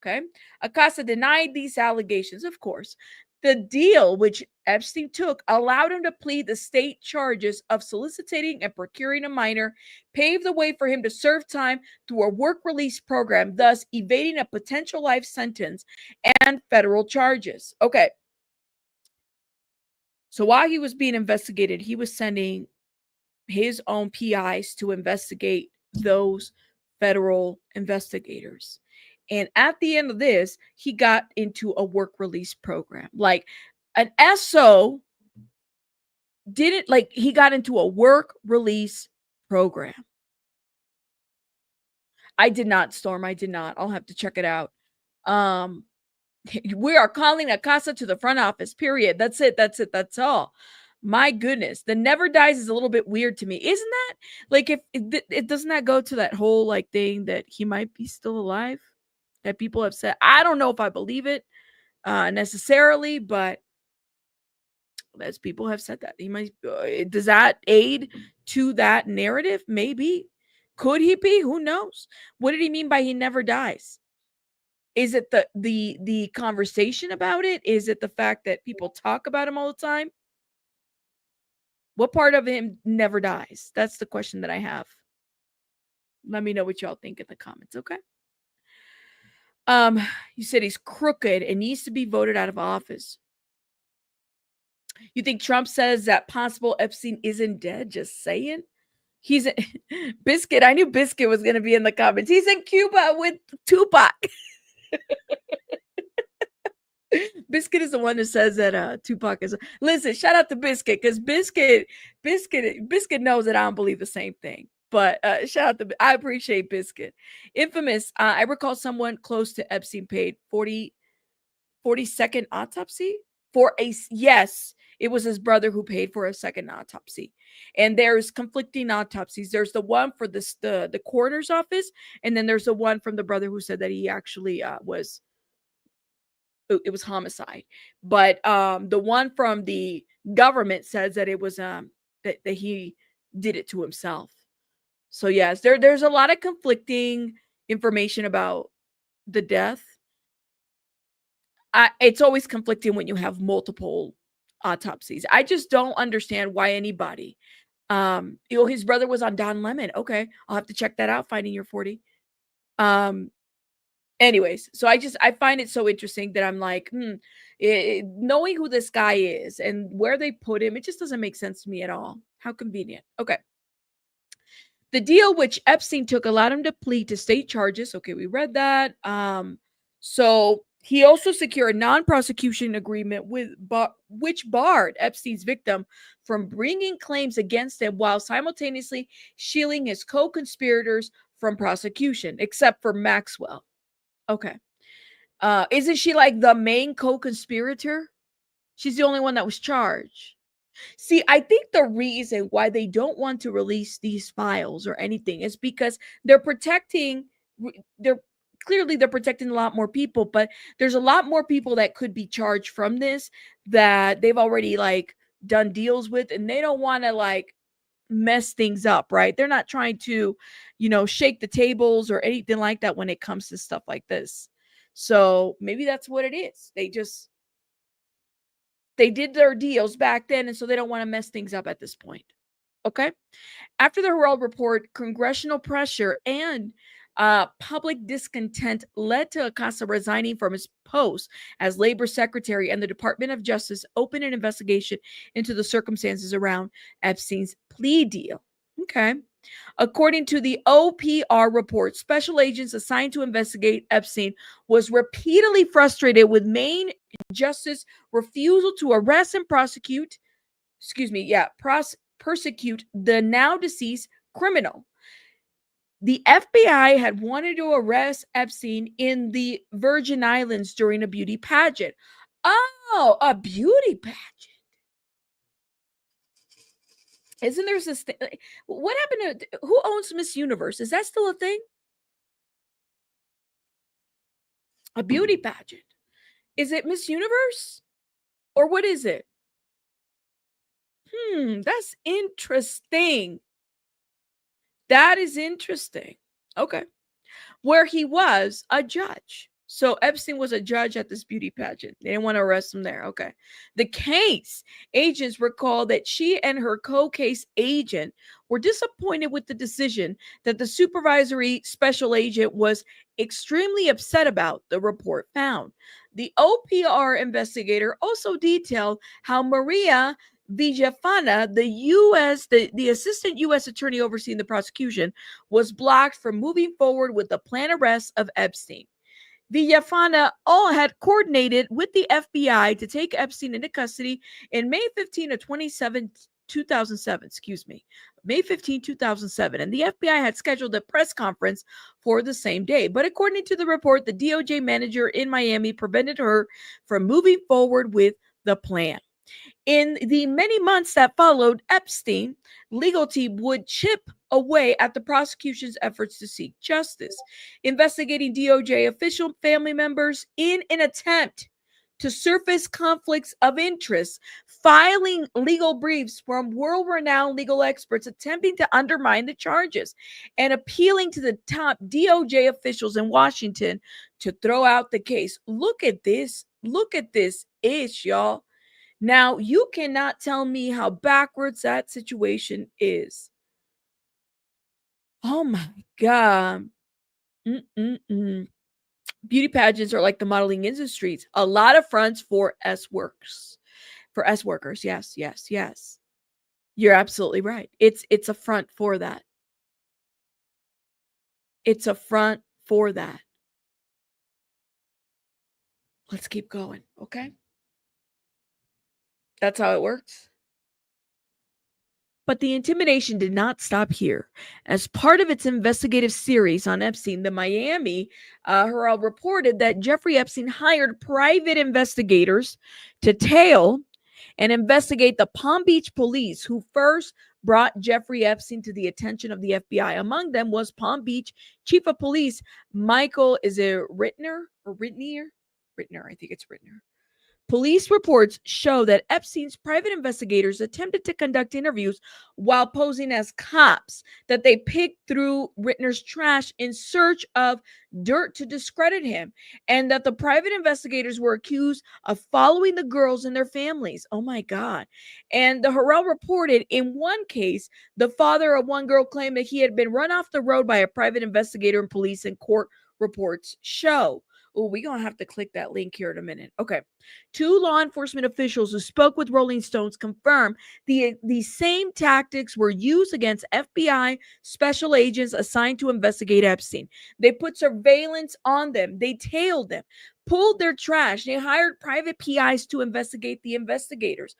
Okay. Acosta denied these allegations, of course. The deal which Epstein took allowed him to plead the state charges of soliciting and procuring a minor, paved the way for him to serve time through a work release program, thus evading a potential life sentence and federal charges. Okay. So while he was being investigated, he was sending his own PIs to investigate those federal investigators. And at the end of this, he got into a work release program. Like, an SO didn't, like, he got into a work release program. I did not, Storm. I did not. I'll have to check it out. We are calling Acosta to the front office, period. That's it. That's it. That's all. My goodness. The never dies is a little bit weird to me. Isn't that, like, if it doesn't that go to that whole, like, thing that he might be still alive? That people have said. I don't know if I believe it necessarily, but as people have said that. He might, does that aid to that narrative? Maybe. Could he be? Who knows? What did he mean by he never dies? Is it the conversation about it? Is it the fact that people talk about him all the time? What part of him never dies? That's the question that I have. Let me know what y'all think in the comments, okay? You said he's crooked and needs to be voted out of office. You think Trump says that possible Epstein isn't dead? Just saying. He's Biscuit. I knew Biscuit was going to be in the comments. He's in Cuba with Tupac. Biscuit is the one that says that Tupac is. Listen, shout out to Biscuit, because Biscuit knows that I don't believe the same thing. But shout out to, I appreciate Biscuit. Infamous. I recall someone close to Epstein paid 42nd autopsy for a, yes, it was his brother who paid for a second autopsy. And there's conflicting autopsies. There's the one for the coroner's office, and then there's the one from the brother who said that he actually it was homicide. But the one from the government says that it was that he did it to himself. So yes, there's a lot of conflicting information about the death. It's always conflicting when you have multiple autopsies. I just don't understand why anybody. His brother was on Don Lemon. Okay, I'll have to check that out. Finding Your 40. Anyways, so I find it so interesting that I'm like, knowing who this guy is and where they put him, it just doesn't make sense to me at all. How convenient. Okay. The deal which Epstein took allowed him to plead to state charges. Okay, we read that. So he also secured a non-prosecution agreement which barred Epstein's victim from bringing claims against him while simultaneously shielding his co-conspirators from prosecution, except for Maxwell. Okay. Isn't she like the main co-conspirator? She's the only one that was charged. See, I think the reason why they don't want to release these files or anything is because they're protecting a lot more people, but there's a lot more people that could be charged from this that they've already like done deals with, and they don't want to like mess things up, right? They're not trying to, shake the tables or anything like that when it comes to stuff like this. So maybe that's what it is. They did their deals back then, and so they don't want to mess things up at this point. Okay. After the Herald report, congressional pressure and public discontent led to Acosta resigning from his post as labor secretary, and the Department of Justice opened an investigation into the circumstances around Epstein's plea deal. Okay. According to the OPR report, special agents assigned to investigate Epstein was repeatedly frustrated with Maine Justice refusal to arrest and persecute the now deceased criminal. The FBI had wanted to arrest Epstein in the Virgin Islands during a beauty pageant. Oh, a beauty pageant. Isn't there this thing? What happened to, who owns Miss Universe? Is that still a thing? A beauty pageant. Is it Miss Universe? Or what is it? That's interesting. That is interesting. Okay. Where he was a judge. So Epstein was a judge at this beauty pageant. They didn't want to arrest him there. Okay. The case agents recall that she and her co-case agent were disappointed with the decision that the supervisory special agent was extremely upset about, the report found. The OPR investigator also detailed how Maria Villafana, the assistant U.S. attorney overseeing the prosecution, was blocked from moving forward with the planned arrest of Epstein. Villafana had coordinated with the FBI to take Epstein into custody in May 15 of 2007, May 15, 2007. And the FBI had scheduled a press conference for the same day. But according to the report, the DOJ manager in Miami prevented her from moving forward with the plan. In the many months that followed, Epstein legal team would chip away at the prosecution's efforts to seek justice, investigating DOJ official family members in an attempt to surface conflicts of interest, filing legal briefs from world-renowned legal experts attempting to undermine the charges, and appealing to the top DOJ officials in Washington to throw out the case. Look at this. Look at this ish, y'all. Now, you cannot tell me how backwards that situation is. Oh my God. beauty pageants are like the modeling industries. A lot of fronts for S workers. For S workers. Yes, yes, yes. You're absolutely right. It's a front for that. It's a front for that. Let's keep going, okay? That's how it works. But the intimidation did not stop here. As part of its investigative series on Epstein, the Miami Herald reported that Jeffrey Epstein hired private investigators to tail and investigate the Palm Beach police, who first brought Jeffrey Epstein to the attention of the FBI. Among them was Palm Beach Chief of Police Michael, is it Rittner or Rittner? Rittner, I think it's Rittner. Police reports show that Epstein's private investigators attempted to conduct interviews while posing as cops, that they picked through Rittner's trash in search of dirt to discredit him, and that the private investigators were accused of following the girls and their families. Oh my God. And the Herald reported in one case, the father of one girl claimed that he had been run off the road by a private investigator, and police and court reports show. Oh, we're going to have to click that link here in a minute. Okay. 2 law enforcement officials who spoke with Rolling Stones confirmed the same tactics were used against FBI special agents assigned to investigate Epstein. They put surveillance on them. They tailed them, pulled their trash. They hired private PIs to investigate the investigators.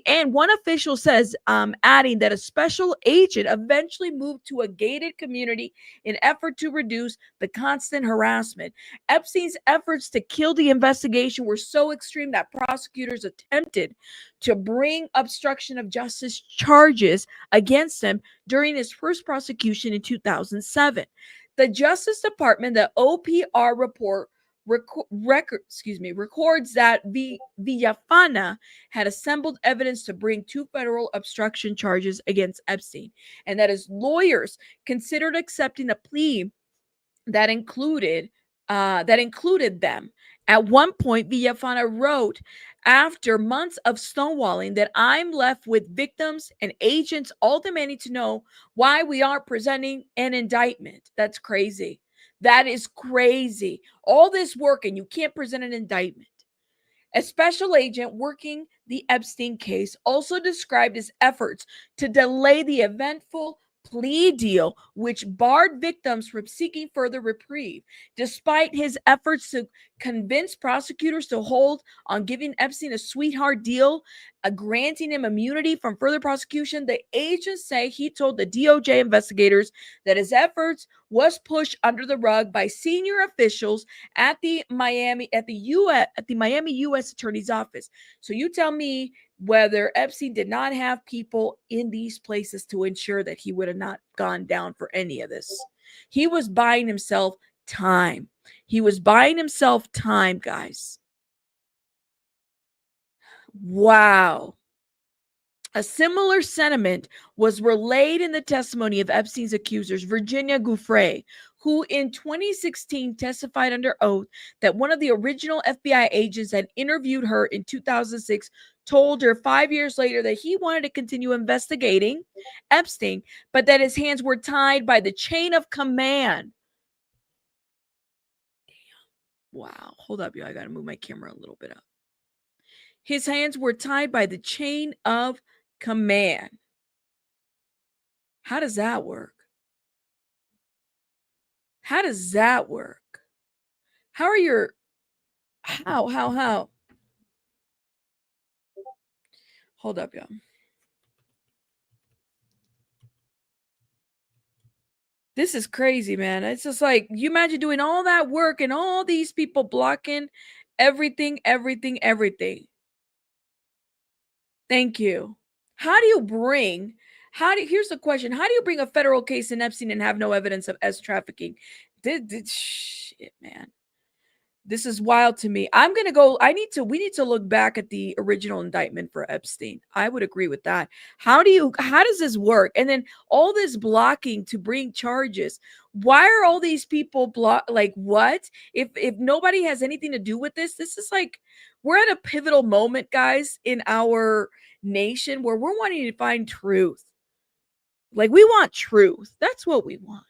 And one official says, adding that a special agent eventually moved to a gated community in effort to reduce the constant harassment. Epstein's efforts to kill the investigation were so extreme that prosecutors attempted to bring obstruction of justice charges against him during his first prosecution in 2007. The Justice Department, the OPR report, records that Villafana had assembled evidence to bring 2 federal obstruction charges against Epstein, and that his lawyers considered accepting a plea that included them. At one point, Villafana wrote, after months of stonewalling, that I'm left with victims and agents all demanding to know why we aren't presenting an indictment. That's crazy. That is crazy. All this work and you can't present an indictment. A special agent working the Epstein case also described his efforts to delay the eventful plea deal, which barred victims from seeking further reprieve. Despite his efforts to convince prosecutors to hold on giving Epstein a sweetheart deal, granting him immunity from further prosecution, the agents say he told the DOJ investigators that his efforts was pushed under the rug by senior officials at the Miami U.S. Attorney's Office. So you tell me whether Epstein did not have people in these places to ensure that he would have not gone down for any of this. He was buying himself time. He was buying himself time, guys. Wow. A similar sentiment was relayed in the testimony of Epstein's accusers, Virginia Giuffre, who in 2016 testified under oath that one of the original FBI agents that interviewed her in 2006 told her 5 years later that he wanted to continue investigating Epstein, but that his hands were tied by the chain of command. Damn. Wow. Hold up, y'all. I got to move my camera a little bit up. His hands were tied by the chain of command. How does that work? How does that work? How? Hold up, y'all. This is crazy, man. It's just like, you imagine doing all that work and all these people blocking everything. Thank you. Here's the question. How do you bring a federal case in Epstein and have no evidence of S trafficking? Shit, man. This is wild to me. We need to look back at the original indictment for Epstein. I would agree with that. How does this work? And then all this blocking to bring charges. Why are all these people like what? If nobody has anything to do with this is like, we're at a pivotal moment, guys, in our nation where we're wanting to find truth. Like, we want truth. That's what we want.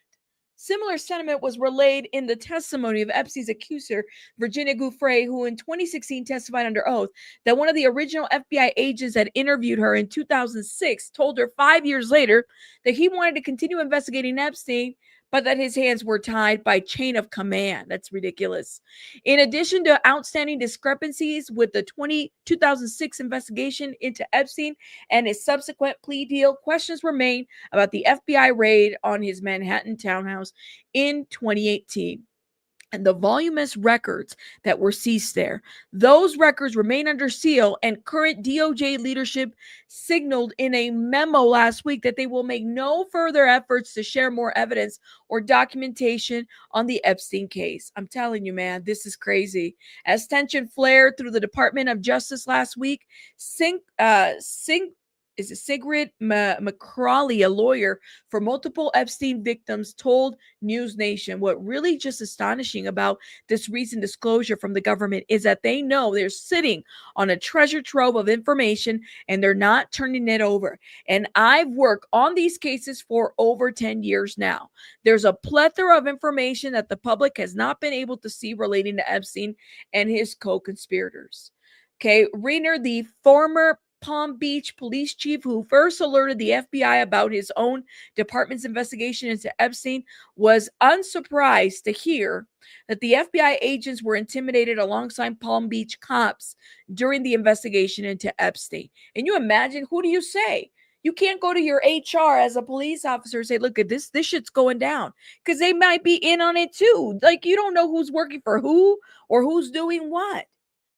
Similar sentiment was relayed in the testimony of Epstein's accuser, Virginia Giuffre, who in 2016 testified under oath that one of the original FBI agents that interviewed her in 2006 told her 5 years later that he wanted to continue investigating Epstein, but that his hands were tied by chain of command. That's ridiculous. In addition to outstanding discrepancies with the 2006 investigation into Epstein and his subsequent plea deal, questions remain about the FBI raid on his Manhattan townhouse in 2018. And the voluminous records that were seized there. Those records remain under seal, and current DOJ leadership signaled in a memo last week that they will make no further efforts to share more evidence or documentation on the Epstein case. I'm telling you, man, this is crazy. As tension flared through the Department of Justice last week, Sigrid McCrawley, a lawyer for multiple Epstein victims, told News Nation what really just astonishing about this recent disclosure from the government is that they know they're sitting on a treasure trove of information and they're not turning it over. And I've worked on these cases for over 10 years now. There's a plethora of information that the public has not been able to see relating to Epstein and his co-conspirators. Okay, Rainer, the former Palm Beach police chief who first alerted the FBI about his own department's investigation into Epstein, was unsurprised to hear that the FBI agents were intimidated alongside Palm Beach cops during the investigation into Epstein. And you imagine, who do you say? You can't go to your HR as a police officer and say, look at this shit's going down, because they might be in on it too. Like, you don't know who's working for who or who's doing what.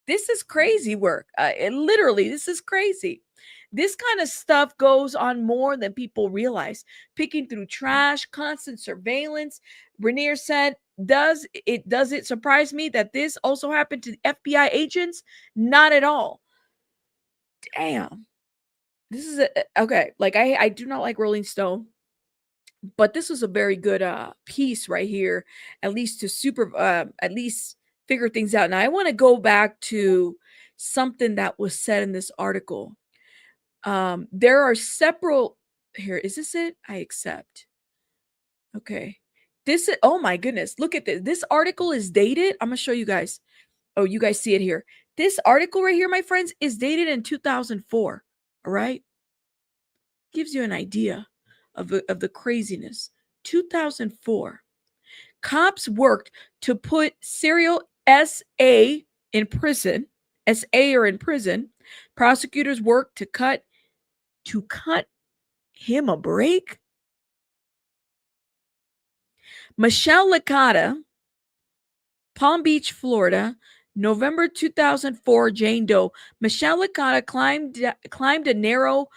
This is crazy work. Literally, this is crazy. This kind of stuff goes on more than people realize. Picking through trash, constant surveillance. Rainier said, does it surprise me that this also happened to FBI agents? Not at all. Damn. This is okay. Like, I do not like Rolling Stone, but this was a very good piece right here, at least to figure things out. Now, I want to go back to something that was said in this article. There are several here. Is this it? I accept. Okay. This is, oh my goodness. Look at this. This article is dated. I'm going to show you guys. Oh, you guys see it here. This article right here, my friends, is dated in 2004. All right. Gives you an idea of the craziness. 2004. Cops worked to put serial SA in prison. SA are in prison. Prosecutors worked to cut him a break. Michelle Licata, Palm Beach, Florida, November 2004, Jane Doe. Michelle Licata climbed a narrow,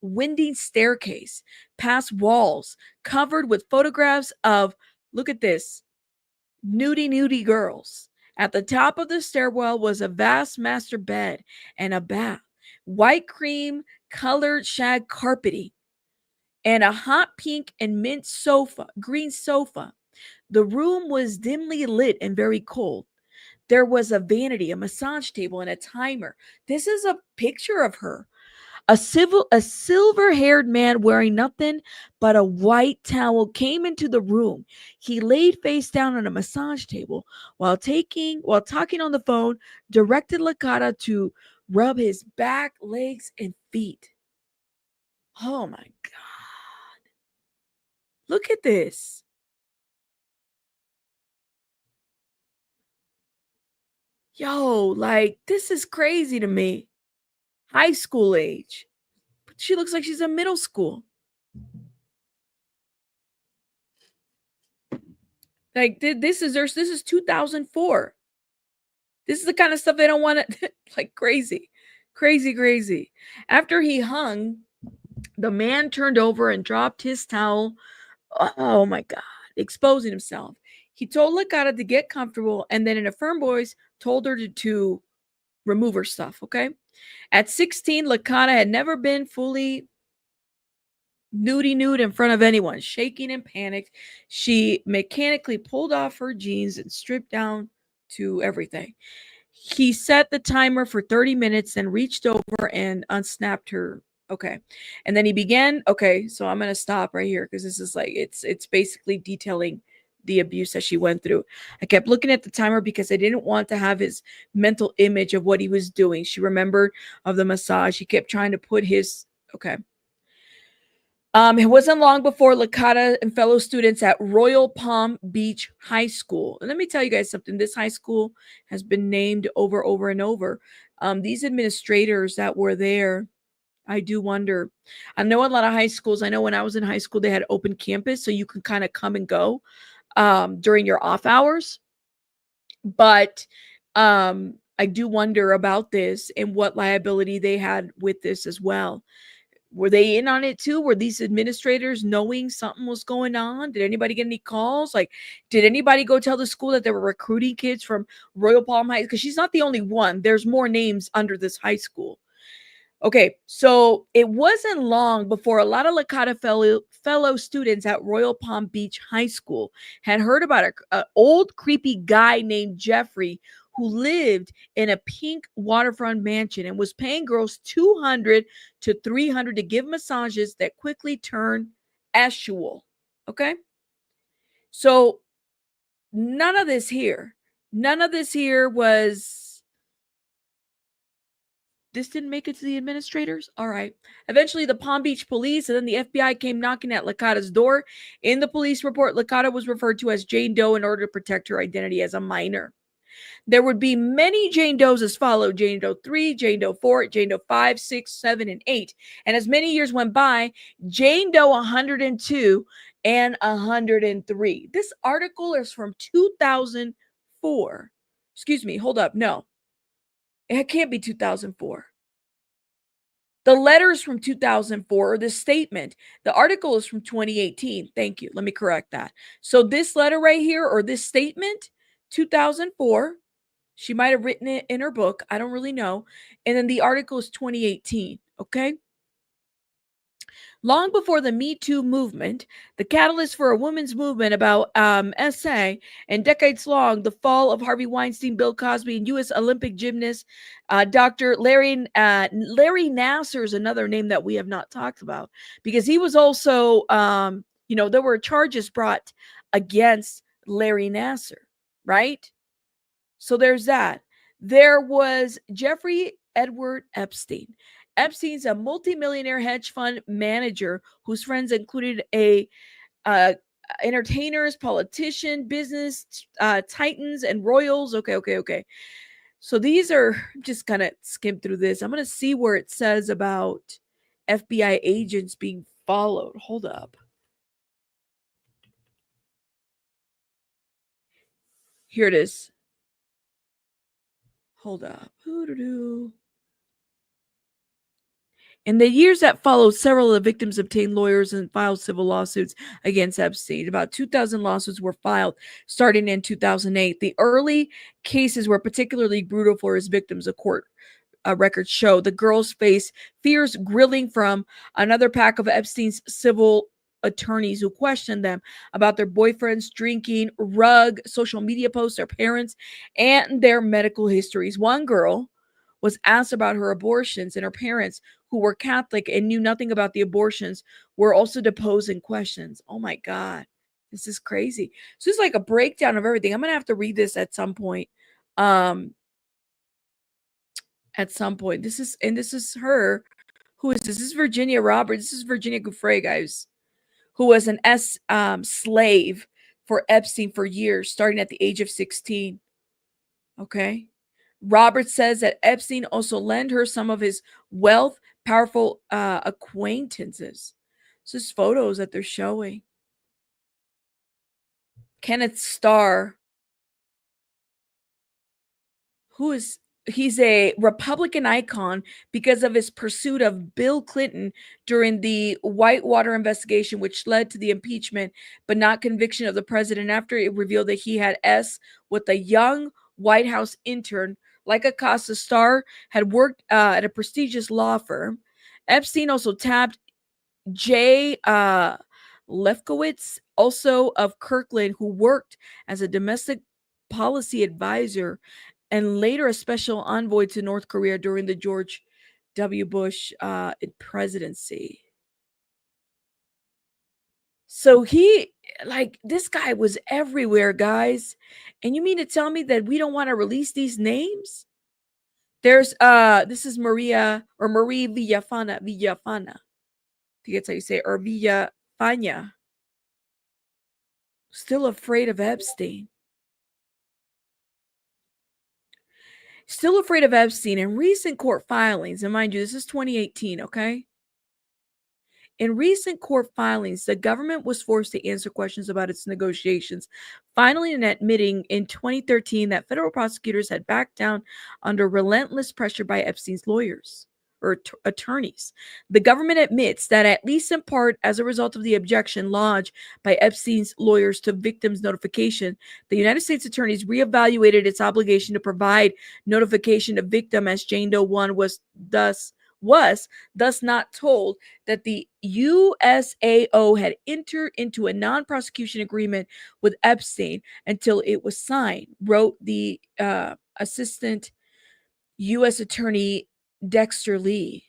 winding staircase past walls covered with photographs of, look at this, nudie girls. At the top of the stairwell was a vast master bed and a bath, white cream colored shag carpeting, and a hot pink and mint green sofa. The room was dimly lit and very cold. There was a vanity, a massage table, and a timer. This is a picture of her. A silver-haired man wearing nothing but a white towel came into the room. He laid face down on a massage table while talking on the phone, directed Licata to rub his back, legs, and feet. Oh my God. Look at this. Yo, like, this is crazy to me. High school age. But she looks like she's in middle school. Like, this is 2004. This is the kind of stuff they don't want to, like, crazy. After he hung, the man turned over and dropped his towel. Oh my God, exposing himself. He told Licata to get comfortable, and then in a firm voice told her to remove her stuff, okay? At 16, Licata had never been fully nude in front of anyone. Shaking and panicked, she mechanically pulled off her jeans and stripped down to everything. He set the timer for 30 minutes and reached over and unsnapped her Okay. And then he began, okay, so I'm going to stop right here because this is like, it's basically detailing the abuse that she went through. I kept looking at the timer because I didn't want to have his mental image of what he was doing. She remembered of the massage. He kept trying to put his, okay. It wasn't long before Licata and fellow students at Royal Palm Beach High School. And let me tell you guys something. This high school has been named over and over. These administrators that were there, I do wonder. I know a lot of high schools. I know when I was in high school, they had open campus, so you can kind of come and go during your off hours. But I do wonder about this and what liability they had with this as well. Were they in on it too? Were these administrators knowing something was going on? Did anybody get any calls? Like, did anybody go tell the school that they were recruiting kids from Royal Palm High? Because she's not the only one. There's more names under this high school. Okay, so it wasn't long before a lot of Licata fellow students at Royal Palm Beach High School had heard about an old creepy guy named Jeffrey who lived in a pink waterfront mansion and was paying girls $200 to $300 to give massages that quickly turned sexual. Okay, so none of this here was. This didn't make it to the administrators? All right. Eventually, the Palm Beach police and then the FBI came knocking at Licata's door. In the police report, Licata was referred to as Jane Doe in order to protect her identity as a minor. There would be many Jane Does as followed: Jane Doe 3, Jane Doe 4, Jane Doe 5, 6, 7, and 8. And as many years went by, Jane Doe 102 and 103. This article is from 2004. Excuse me, hold up. No. It can't be 2004. The letter's from 2004, or the statement. The article is from 2018. Thank you. Let me correct that. So this letter right here, or this statement, 2004. She might have written it in her book. I don't really know. And then the article is 2018. Okay. Long before the Me Too movement, the catalyst for a women's movement about SA, and decades long, the fall of Harvey Weinstein, Bill Cosby, and U.S. Olympic gymnast Dr. Larry Nassar is another name that we have not talked about because he was also, there were charges brought against Larry Nassar, right? So there's that. There was Jeffrey Edward Epstein. Epstein's a multimillionaire hedge fund manager whose friends included entertainers, politician, business titans, and royals. Okay. So these are, just kind of skim through this. I'm going to see where it says about FBI agents being followed. Hold up. Here it is. Hold up. In the years that followed, several of the victims obtained lawyers and filed civil lawsuits against Epstein. About 2,000 lawsuits were filed starting in 2008. The early cases were particularly brutal for his victims, a court records show. The girls faced fierce grilling from another pack of Epstein's civil attorneys who questioned them about their boyfriends, drinking, social media posts, their parents, and their medical histories. One girl was asked about her abortions, and her parents, who were Catholic and knew nothing about the abortions, were also deposed in questions. Oh my God, this is crazy. So it's like a breakdown of everything. I'm gonna have to read this at some point. This is her. Who is this? This is Virginia Roberts. This is Virginia Giuffre, guys, who was an slave for Epstein for years, starting at the age of 16. Okay. Roberts says that Epstein also lent her some of his wealth, powerful acquaintances. So it's photos that they're showing. Kenneth Starr, he's a Republican icon because of his pursuit of Bill Clinton during the Whitewater investigation, which led to the impeachment but not conviction of the president after it revealed that he had with a young White House intern. Like Acosta, Starr had worked at a prestigious law firm. Epstein also tapped Jay Lefkowitz, also of Kirkland, who worked as a domestic policy advisor and later a special envoy to North Korea during the George W. Bush presidency. So this guy was everywhere, guys. And you mean to tell me that we don't want to release these names? There's this is Marie Villafana. I think that's how you say it, or Villafana. Still afraid of Epstein. Still afraid of Epstein. In recent court filings, and mind you, this is 2018, okay? In recent court filings, the government was forced to answer questions about its negotiations, finally admitting in 2013 that federal prosecutors had backed down under relentless pressure by Epstein's lawyers or attorneys. The government admits that at least in part as a result of the objection lodged by Epstein's lawyers to victims' notification, the United States attorneys reevaluated its obligation to provide notification to victim as Jane Doe 1 was thus not told that the USAO had entered into a non-prosecution agreement with Epstein until it was signed, wrote the assistant U.S. attorney Dexter Lee.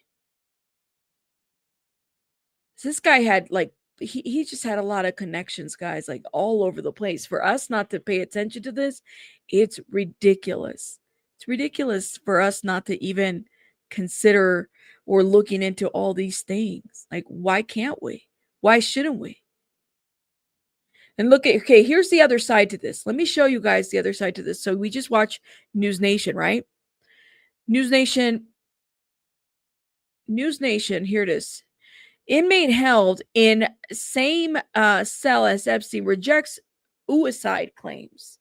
So this guy had he just had a lot of connections, guys, like all over the place. For us not to pay attention to this, it's ridiculous. It's ridiculous for us not to even consider or looking into all these things. Like, why can't we? Why shouldn't we? And look at, okay, here's the other side to this. Let me show you guys the other side to this. So we just watch News Nation, right? News Nation, here it is. Inmate held in same cell as Epstein rejects suicide claims.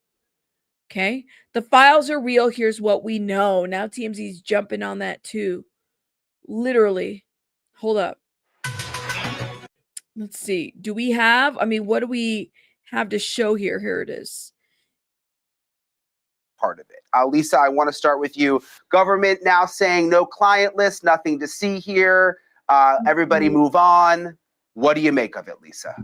Okay, the files are real. Here's what we know. Now TMZ's jumping on that too. Literally. Hold up. Let's see. Do we have, what do we have to show here? Here it is.
Part of it. Lisa, I want to start with you. Government now saying no client list, nothing to see here. Everybody move on. What do you make of it, Lisa?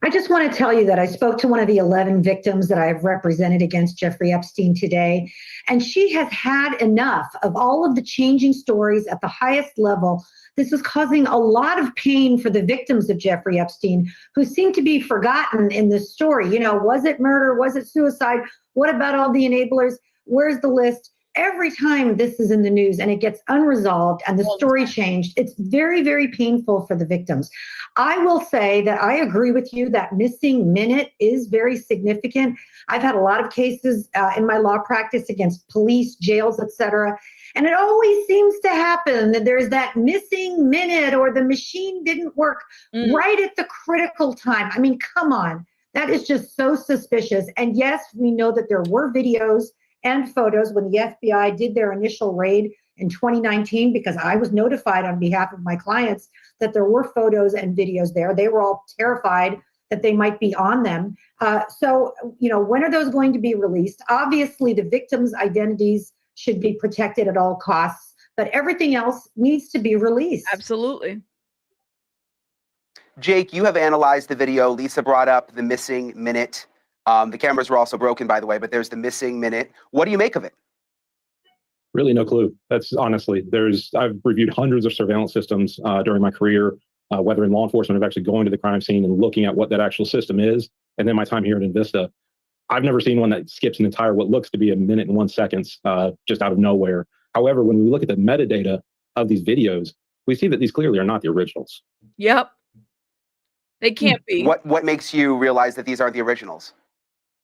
I just want to tell you that I spoke to one of the 11 victims that I've represented against Jeffrey Epstein today, and she has had enough of all of the changing stories at the highest level. This is causing a lot of pain for the victims of Jeffrey Epstein, who seem to be forgotten in this story. You know, was it murder? Was it suicide? What about all the enablers? Where's the list? Every time this is in the news and it gets unresolved and the story changed, it's very, very painful for the victims. I will say that I agree with you that missing minute is very significant. I've had a lot of cases in my law practice against police, jails, etc. And it always seems to happen that there's that missing minute or the machine didn't work right at the critical time. I mean, come on. That is just so suspicious. And yes, we know that there were videos and photos when the FBI did their initial raid in 2019, because I was notified on behalf of my clients that there were photos and videos there. They were all terrified that they might be on them. So, when are those going to be released? Obviously, the victims' identities should be protected at all costs, but everything else needs to be released.
Absolutely.
Jake, you have analyzed the video. Lisa brought up the missing minute. The cameras were also broken, by the way, but there's the missing minute. What do you make of it?
Really no clue. That's honestly, I've reviewed hundreds of surveillance systems during my career, whether in law enforcement of actually going to the crime scene and looking at what that actual system is. And then my time here at Invista, I've never seen one that skips an entire, what looks to be a minute and 1 second, just out of nowhere. However, when we look at the metadata of these videos, we see that these clearly are not the originals.
Yep. They can't be.
What makes you realize that these aren't the originals?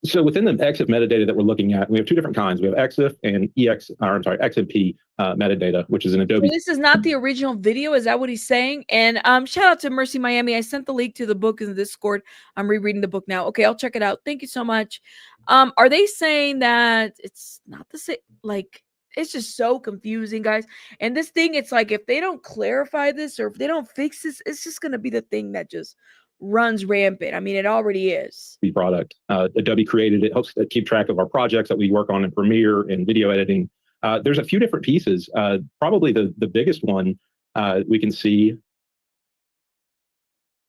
So within the EXIF metadata that we're looking at, we have two different kinds. We have EXIF and XMP metadata, which is an Adobe.
So this is not the original video. Is that what he's saying? And shout out to Mercy Miami. I sent the link to the book in the Discord. I'm rereading the book now. Okay, I'll check it out. Thank you so much. Are they saying that it's not the same? Like, it's just so confusing, guys. And this thing, it's like, if they don't clarify this or if they don't fix this, it's just going to be the thing that just runs rampant. I mean, it already is.
The product. Adobe created it, helps keep track of our projects that we work on in Premiere and video editing. There's a few different pieces. Probably the biggest one we can see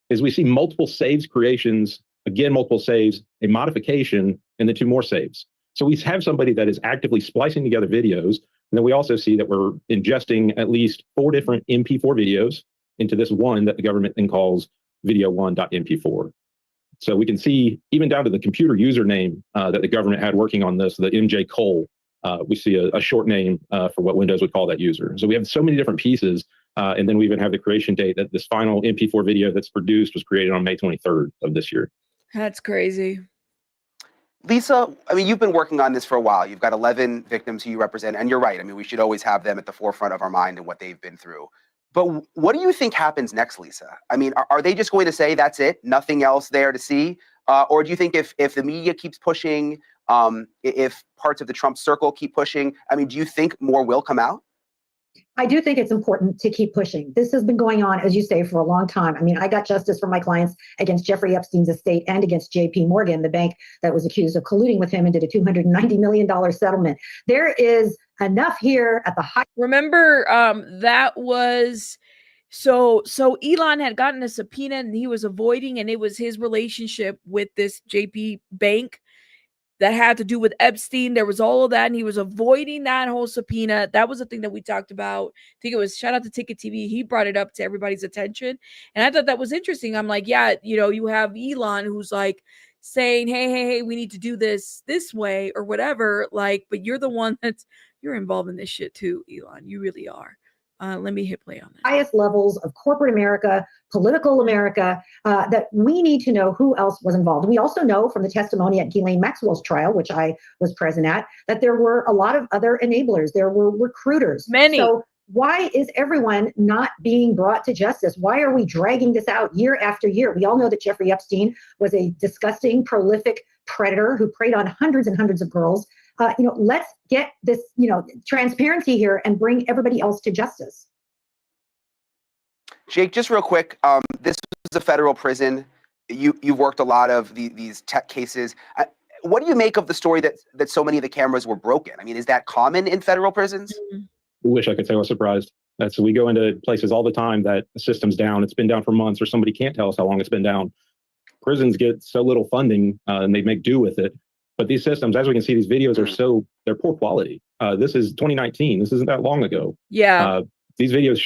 is we see multiple saves creations, again, multiple saves, a modification, and then 2 more saves. So we have somebody that is actively splicing together videos, And then we also see that we're ingesting at least 4 different MP4 videos into this one that the government then calls video1.mp4. So we can see even down to the computer username that the government had working on this, the MJ Cole. We see a short name for what Windows would call that user. So we have so many different pieces. And then we even have the creation date that this final MP4 video that's produced was created on May 23rd of this year.
That's crazy.
Lisa, I mean, you've been working on this for a while. You've got 11 victims who you represent, and you're right. I mean, we should always have them at the forefront of our mind and what they've been through. But what do you think happens next, Lisa? I mean, are they just going to say that's it, nothing else there to see? Or do you think if the media keeps pushing, if parts of the Trump circle keep pushing, I mean, do you think more will come out?
I do think it's important to keep pushing. This has been going on, as you say, for a long time. I mean, I got justice for my clients against Jeffrey Epstein's estate and against JP Morgan, the bank that was accused of colluding with him and did a $290 million settlement. There is enough here at the high.
Remember, that was so Elon had gotten a subpoena and he was avoiding, and it was his relationship with this JP bank that had to do with Epstein. There was all of that, and he was avoiding that whole subpoena. That was the thing that we talked about. I think it was, shout out to Ticket TV. He brought it up to everybody's attention, and I thought that was interesting. I'm like, yeah, you have Elon who's like saying, hey, we need to do this way or whatever. Like, but you're the one you're involved in this shit too, Elon. You really are. Let me hit play on that.
Highest levels of corporate America, political America, that we need to know who else was involved. We also know from the testimony at Ghislaine Maxwell's trial, which I was present at, that there were a lot of other enablers. There were recruiters.
Many.
So why is everyone not being brought to justice? Why are we dragging this out year after year? We all know that Jeffrey Epstein was a disgusting, prolific predator who preyed on hundreds and hundreds of girls. Let's get this, transparency here and bring everybody else to justice.
Jake, just real quick, this was a federal prison. You've worked a lot of these tech cases. What do you make of the story that so many of the cameras were broken? I mean, is that common in federal prisons?
I wish I could say I was surprised. We go into places all the time that the system's down. It's been down for months, or somebody can't tell us how long it's been down. Prisons get so little funding and they make do with it. But these systems, as we can see, these videos are they're poor quality. This is 2019. This isn't that long ago.
Yeah.
These videos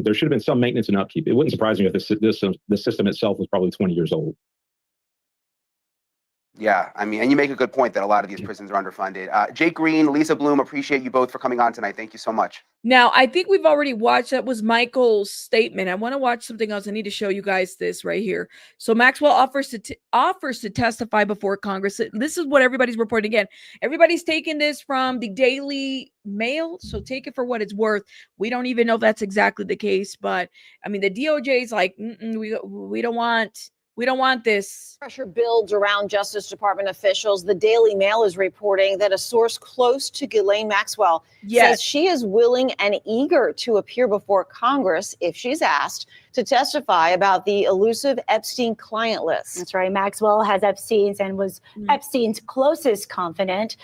there should have been some maintenance and upkeep. It wouldn't surprise me if the system itself was probably 20 years old.
Yeah, I mean, and you make a good point that a lot of these prisons are underfunded. Jake Green, Lisa Bloom, appreciate you both for coming on tonight. Thank you so much.
Now, I think we've already watched, that was Michael's statement. I want to watch something else. I need to show you guys this right here. So Maxwell offers to testify before Congress. This is what everybody's reporting. Again, everybody's taking this from the Daily Mail, so take it for what it's worth. We don't even know if that's exactly the case, but I mean, the DOJ is like, we don't want this.
Pressure builds around Justice Department officials. The Daily Mail is reporting that a source close to Ghislaine Maxwell says she is willing and eager to appear before Congress if she's asked to testify about the elusive Epstein client list.
That's right. Maxwell has Epstein's and was Epstein's closest confidant.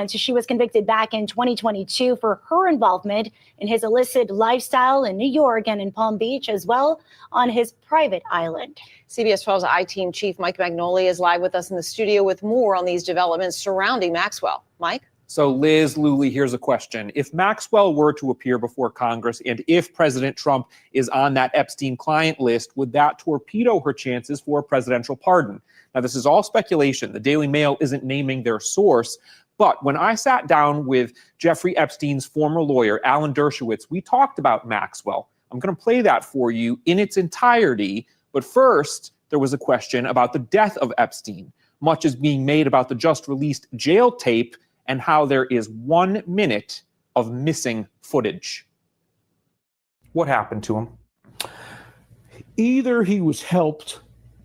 She was convicted back in 2022 for her involvement in his illicit lifestyle in New York and in Palm Beach, as well on his private island.
CBS 12's I-Team Chief Mike Magnoli is live with us in the studio with more on these developments surrounding Maxwell. Mike?
So Liz, Luli, here's a question. If Maxwell were to appear before Congress and if President Trump is on that Epstein client list, would that torpedo her chances for a presidential pardon? Now, this is all speculation. The Daily Mail isn't naming their source. But when I sat down with Jeffrey Epstein's former lawyer, Alan Dershowitz, we talked about Maxwell. I'm going to play that for you in its entirety. But first, there was a question about the death of Epstein. Much is being made about the just released jail tape and how there is 1 minute of missing footage. What happened to him?
Either he was helped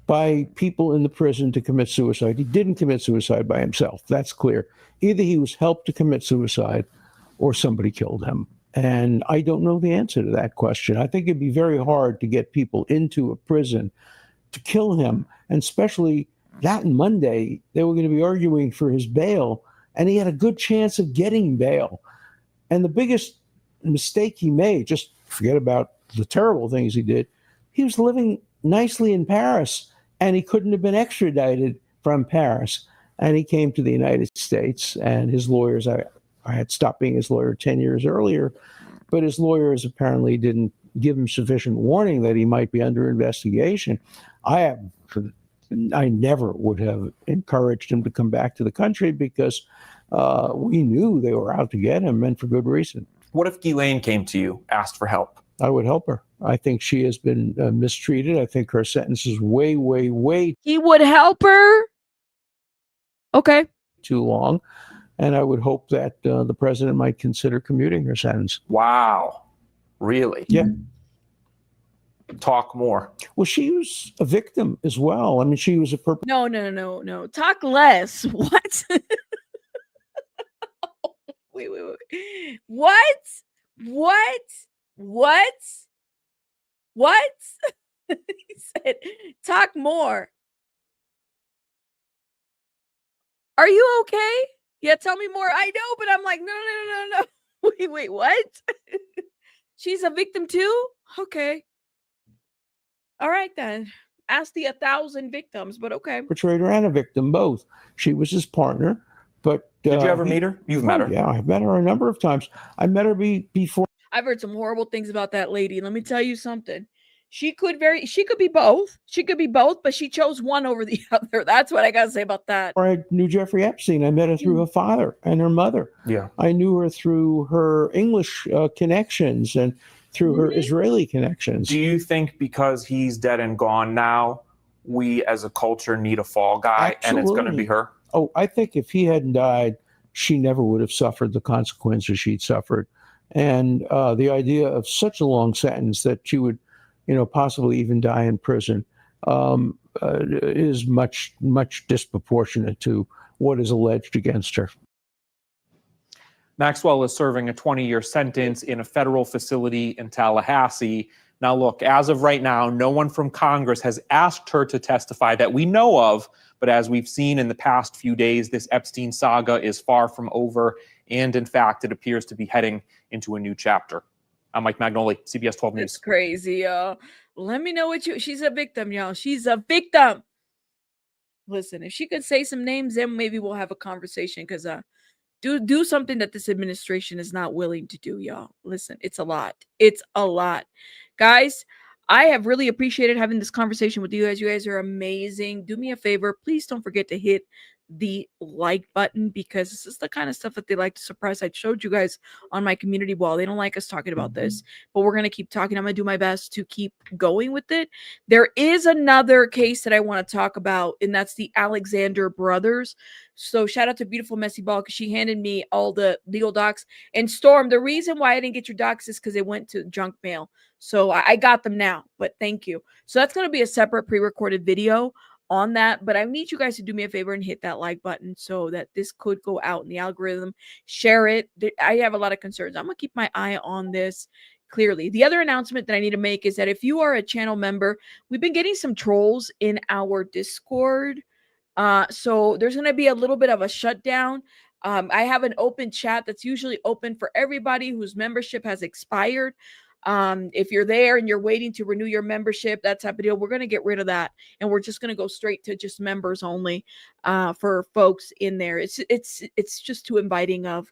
by people in the prison to commit suicide. He didn't commit suicide by himself. That's clear. Either he was helped to commit suicide or somebody killed him. And I don't know the answer to that question. I think it'd be very hard to get people into a prison to kill him. And especially that Monday, they were going to be arguing for his bail. And he had a good chance of getting bail. And the biggest mistake he made, just forget about the terrible things he did, he was living nicely in Paris, and he couldn't have been extradited from Paris. And he came to the United States, and his lawyers, I I had stopped being his lawyer 10 years earlier, but his lawyers apparently didn't give him sufficient warning that he might be under investigation. I never would have encouraged him to come back to the country because we knew they were out to get him, and for good reason.
What if Ghislaine came to you, asked for help?
I would help her. I think she has been mistreated. I think her sentence is way, way, way
He would help her? Okay.
too long. And I would hope that the president might consider commuting her sentence.
Wow. Really?
Yeah.
Talk more.
Well, she was a victim as well. I mean, she was a
No. Talk less. What? Wait. What? He said, talk more. Are you okay? Yeah, tell me more. I know, but I'm like, no. Wait, what? She's a victim too? Okay. All right, then. Ask the 1,000 victims, but okay.
Perpetrator and a victim, both. She was his partner, but...
Did you ever meet her? You've met her.
Yeah, I've met her a number of times. I met her before.
I've heard some horrible things about that lady. Let me tell you something. She could be both. She could be both, but she chose one over the other. That's what I got to say about that.
I knew Jeffrey Epstein. I met her through her father and her mother.
Yeah.
I knew her through her English connections and through her Israeli connections.
Do you think because he's dead and gone now, we as a culture need a fall guy?
Absolutely.
And it's going to be her?
Oh, I think if he hadn't died, she never would have suffered the consequences she'd suffered. And the idea of such a long sentence that she would, possibly even die in prison is much, much disproportionate to what is alleged against her.
Maxwell is serving a 20-year sentence in a federal facility in Tallahassee. Now, look, as of right now, no one from Congress has asked her to testify that we know of. But as we've seen in the past few days, this Epstein saga is far from over. And in fact, it appears to be heading into a new chapter. I'm Mike Magnoli, CBS 12 News.
It's crazy, y'all. Let me know she's a victim, y'all. She's a victim. Listen, if she could say some names, then maybe we'll have a conversation because do something that this administration is not willing to do, y'all. Listen, it's a lot. It's a lot. Guys, I have really appreciated having this conversation with you guys. You guys are amazing. Do me a favor. Please don't forget to hit the like button because this is the kind of stuff that they like to suppress. I showed you guys on my community wall. They don't like us talking about this, but we're going to keep talking. I'm going to do my best to keep going with it. There is another case that I want to talk about, and that's the Alexander brothers. So shout out to Beautiful Messy Ball because she handed me all the legal docs. And Storm, the reason why I didn't get your docs is because they went to junk mail. So I got them now, but thank you. So that's going to be a separate pre-recorded video on that, but I need you guys to do me a favor and hit that like button so that this could go out in the algorithm. Share it. I have a lot of concerns. I'm gonna keep my eye on this. Clearly, the other announcement that I need to make is that if you are a channel member, we've been getting some trolls in our Discord. So there's going to be a little bit of a shutdown. I have an open chat that's usually open for everybody whose membership has expired. If you're there and you're waiting to renew your membership, that type of deal, we're going to get rid of that. And we're just going to go straight to just members only for folks in there. It's just too inviting of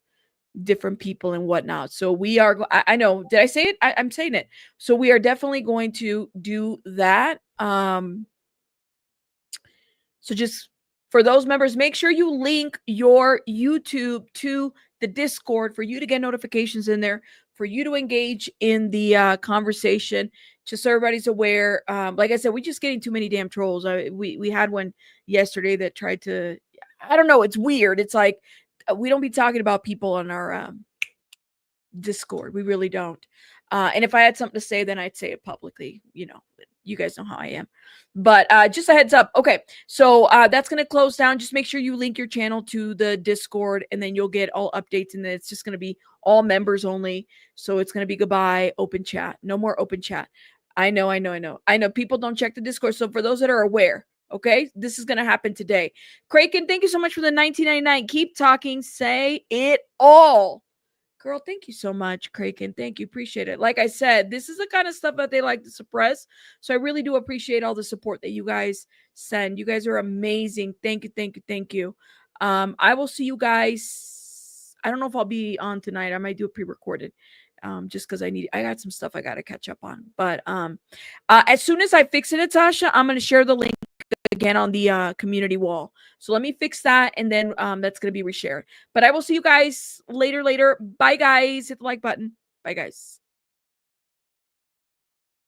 different people and whatnot. So we are, I know, did I say it? I'm saying it. So we are definitely going to do that. So just for those members, make sure you link your YouTube to the Discord for you to get notifications in there, for you to engage in the conversation, just so everybody's aware. Like I said, we're just getting too many damn trolls. We had one yesterday that tried to, I don't know, it's weird. It's like, we don't be talking about people on our Discord. We really don't. And if I had something to say, then I'd say it publicly. You know, you guys know how I am. But just a heads up. Okay, so that's going to close down. Just make sure you link your channel to the Discord, and then you'll get all updates. And then it's just going to be all members only. So it's going to be goodbye, open chat. No more open chat. I know. People don't check the Discord. So for those that are aware, okay, this is going to happen today. Kraken, thank you so much for the $19.99. Keep talking. Say it all. Girl, thank you so much, Kraken. Thank you. Appreciate it. Like I said, this is the kind of stuff that they like to suppress. So I really do appreciate all the support that you guys send. You guys are amazing. Thank you. I will see you guys. I don't know if I'll be on tonight. I might do a pre-recorded. Just because I got some stuff I got to catch up on. But as soon as I fix it, Natasha, I'm going to share the link again on the community wall. So let me fix that, and then that's going to be reshared. But I will see you guys later. Bye, guys. Hit the like button. Bye, guys.